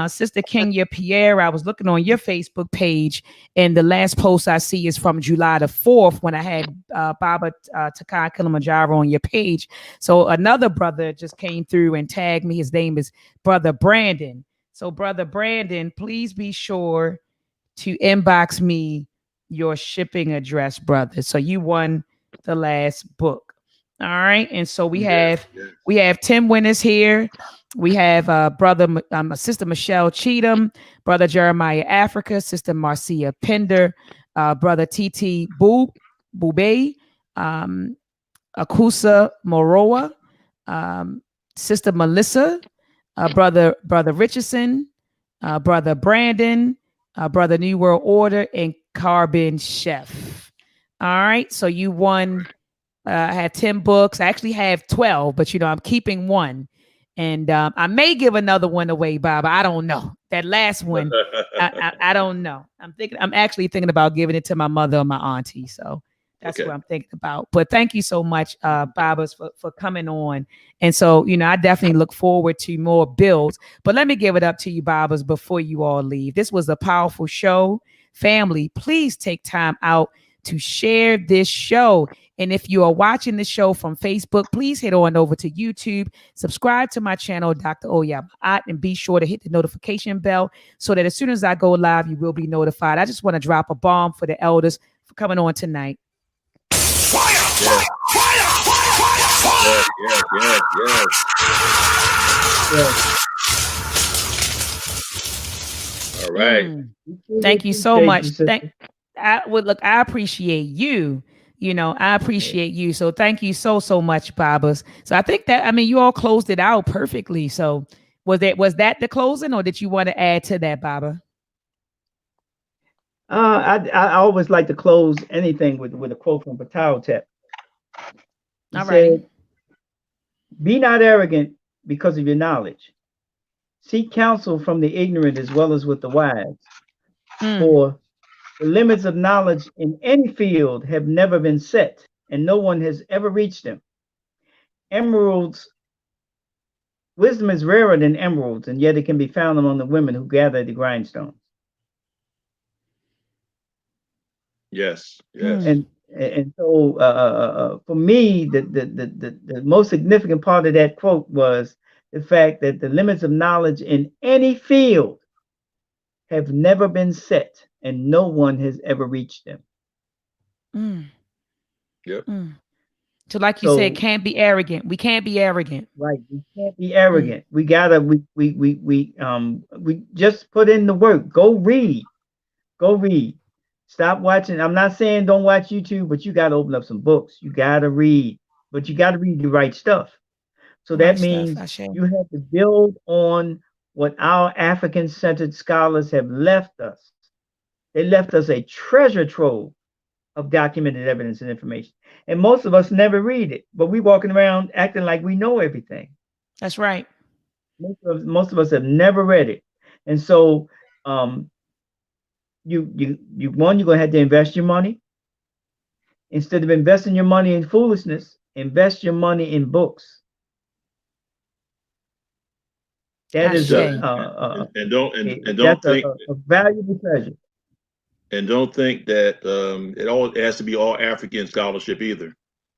Sister Kenya Pierre, I was looking on your Facebook page, and the last post I see is from July the 4th when I had Baba Takai Kilimanjaro on your page. So another brother just came through and tagged me. His name is Brother Brandon. So Brother Brandon, please be sure to inbox me your shipping address, brother. So you won the last book. All right. And so we have 10 winners here. We have Sister Michelle Cheatham, Brother Jeremiah Africa, Sister Marcia Pender, Brother Titi Bube, Akusa Moroa, Sister Melissa, Brother Richardson, Brother Brandon, Brother New World Order, and Carbon Chef. All right. So you won. I had 10 books. I actually have 12, but I'm keeping one. And I may give another one away, Bob. I don't know. That last one, I don't know. I'm actually thinking about giving it to my mother or my auntie. So That's what I'm thinking about. But thank you so much, Babas, for coming on. And so, I definitely look forward to more builds. But let me give it up to you, Babas, before you all leave. This was a powerful show. Family, please take time out to share this show. And if you are watching the show from Facebook, please head on over to YouTube, subscribe to my channel, Dr. Maat, and be sure to hit the notification bell so that as soon as I go live, you will be notified. I just want to drop a bomb for the elders for coming on tonight. Fire! Yes. Yes. All right. Thank you so much. I appreciate you. I appreciate you. So thank you so much, Babas. So I think that, you all closed it out perfectly. So was that the closing, or did you want to add to that, Baba? I always like to close anything with a quote from Patau. All right. Be not arrogant because of your knowledge. Seek counsel from the ignorant as well as with the wise. For the limits of knowledge in any field have never been set, and no one has ever reached them. Wisdom is rarer than emeralds, and yet it can be found among the women who gather the grindstones. Yes. And so for me, the most significant part of that quote was the fact that the limits of knowledge in any field have never been set, and no one has ever reached them. Yep. So like you said, can't be arrogant. We can't be arrogant. Right. We can't be arrogant. We gotta, we just put in the work. Go read. Stop watching. I'm not saying don't watch YouTube, but you gotta open up some books. You gotta read, but you gotta read the right stuff. So that means you have to build on what our African-centered scholars have left us. They left us a treasure trove of documented evidence and information. And most of us never read it, but we walking around acting like we know everything. That's right. Most of us have never read it. And so you're gonna have to invest your money. Instead of investing your money in foolishness, invest your money in books. That is a valuable treasure. And don't think that it has to be all African scholarship either.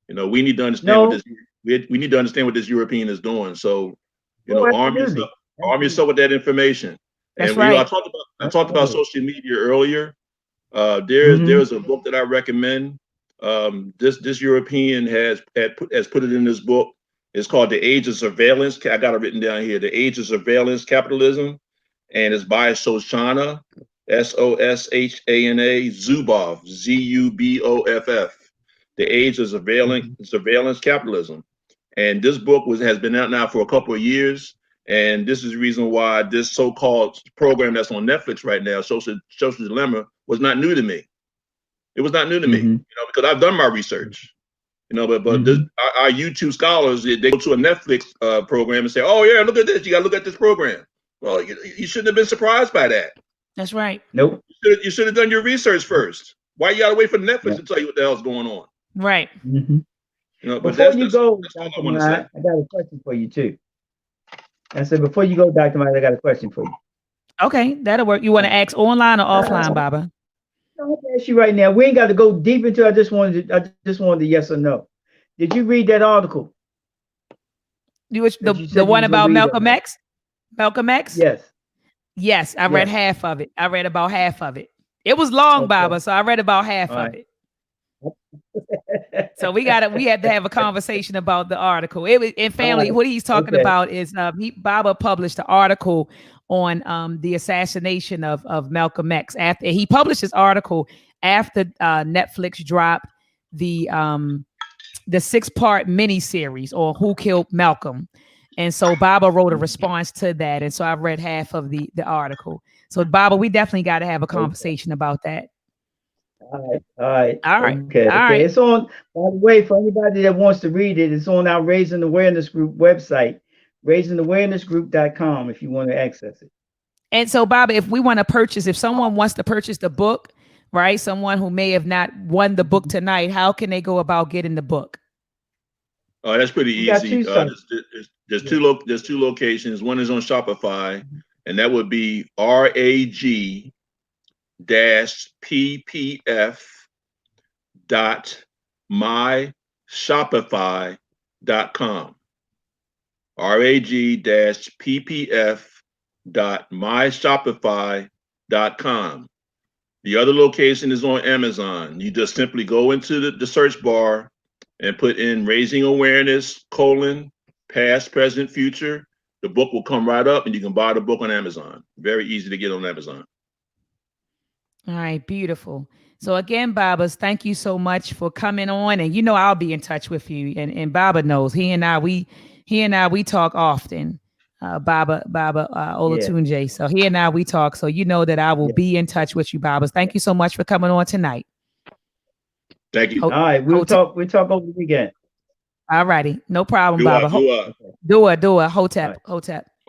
We need to understand we need to understand what this European is doing. So, arm yourself with that information. That's and right. I talked about social media earlier. There's a book that I recommend. This European has put it in this book. It's called The Age of Surveillance. I got it written down here. The Age of Surveillance Capitalism, and it's by Shoshana, Soshana Zuboff, Zuboff. The Age of Surveillance Capitalism. And this book has been out now for a couple of years. And this is the reason why this so-called program that's on Netflix right now, Social Dilemma, was not new to me. It was not new to me, because I've done my research. But our YouTube scholars, they go to a Netflix program and say, "Oh yeah, look at this. You got to look at this program." Well, you shouldn't have been surprised by that. That's right. Nope. You should have done your research first. Why you got to wait for Netflix to tell you what the hell's going on? Right. But before you go, Dr. Maat, I got a question for you too. I said, before you go, Dr. Maat, I got a question for you. Okay, that'll work. You want to ask online or offline, Baba? I'll ask you right now. We ain't got to go deep into it. I just wanted the yes or no. Did you read that article? The one about Malcolm X? Malcolm X? Yes. Yes, I read half of it. I read about half of it. It was long, Baba, so I read about half of it. So we had to have a conversation about the article. It was in family. What he's talking about is Baba published an article on the assassination of Malcolm X. After he published this article after Netflix dropped the 6-part miniseries on Who Killed Malcolm. And so Baba wrote a response to that. And so I read half of the article. So Baba, we definitely got to have a conversation about that. All right. Okay. It's on, by the way, for anybody that wants to read it, it's on our Raising Awareness Group website, raisingawarenessgroup.com, if you want to access it. And so, Baba, if someone wants to purchase the book, right? Someone who may have not won the book tonight, how can they go about getting the book? Oh, that's pretty We got easy. two sites. There's two locations. One is on Shopify, and that would be rag-ppf.myshopify.com. rag-ppf.myshopify.com. The other location is on Amazon. You just simply go into the search bar and put in Raising Awareness, past, present, future. The book will come right up and you can buy the book on Amazon. Very easy to get on Amazon. All right, beautiful. So again, Babas, thank you so much for coming on. And I'll be in touch with you. And Baba knows he and I we talk often. Baba Olatunji. Yeah. So he and I we talk. So you know that I will be in touch with you, Babas. Thank you so much for coming on tonight. Thank you. All right, we'll talk over the weekend. All righty, no problem, Baba. Dua, Hotep.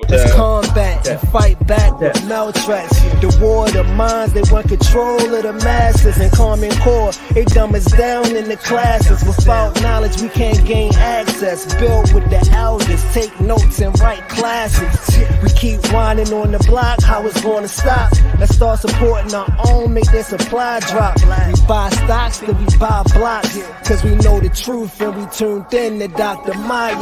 Let's combat and fight back with maltracks. The war of the minds, they want control of the masses. And Common Core, they dumb us down in the classes. Without knowledge, we can't gain access. Build with the elders, take notes and write classics. We keep whining on the block, how it's gonna stop? Let's start supporting our own, make their supply drop. We buy stocks, then we buy blocks. Cause we know the truth and we tuned in to Dr. Maat.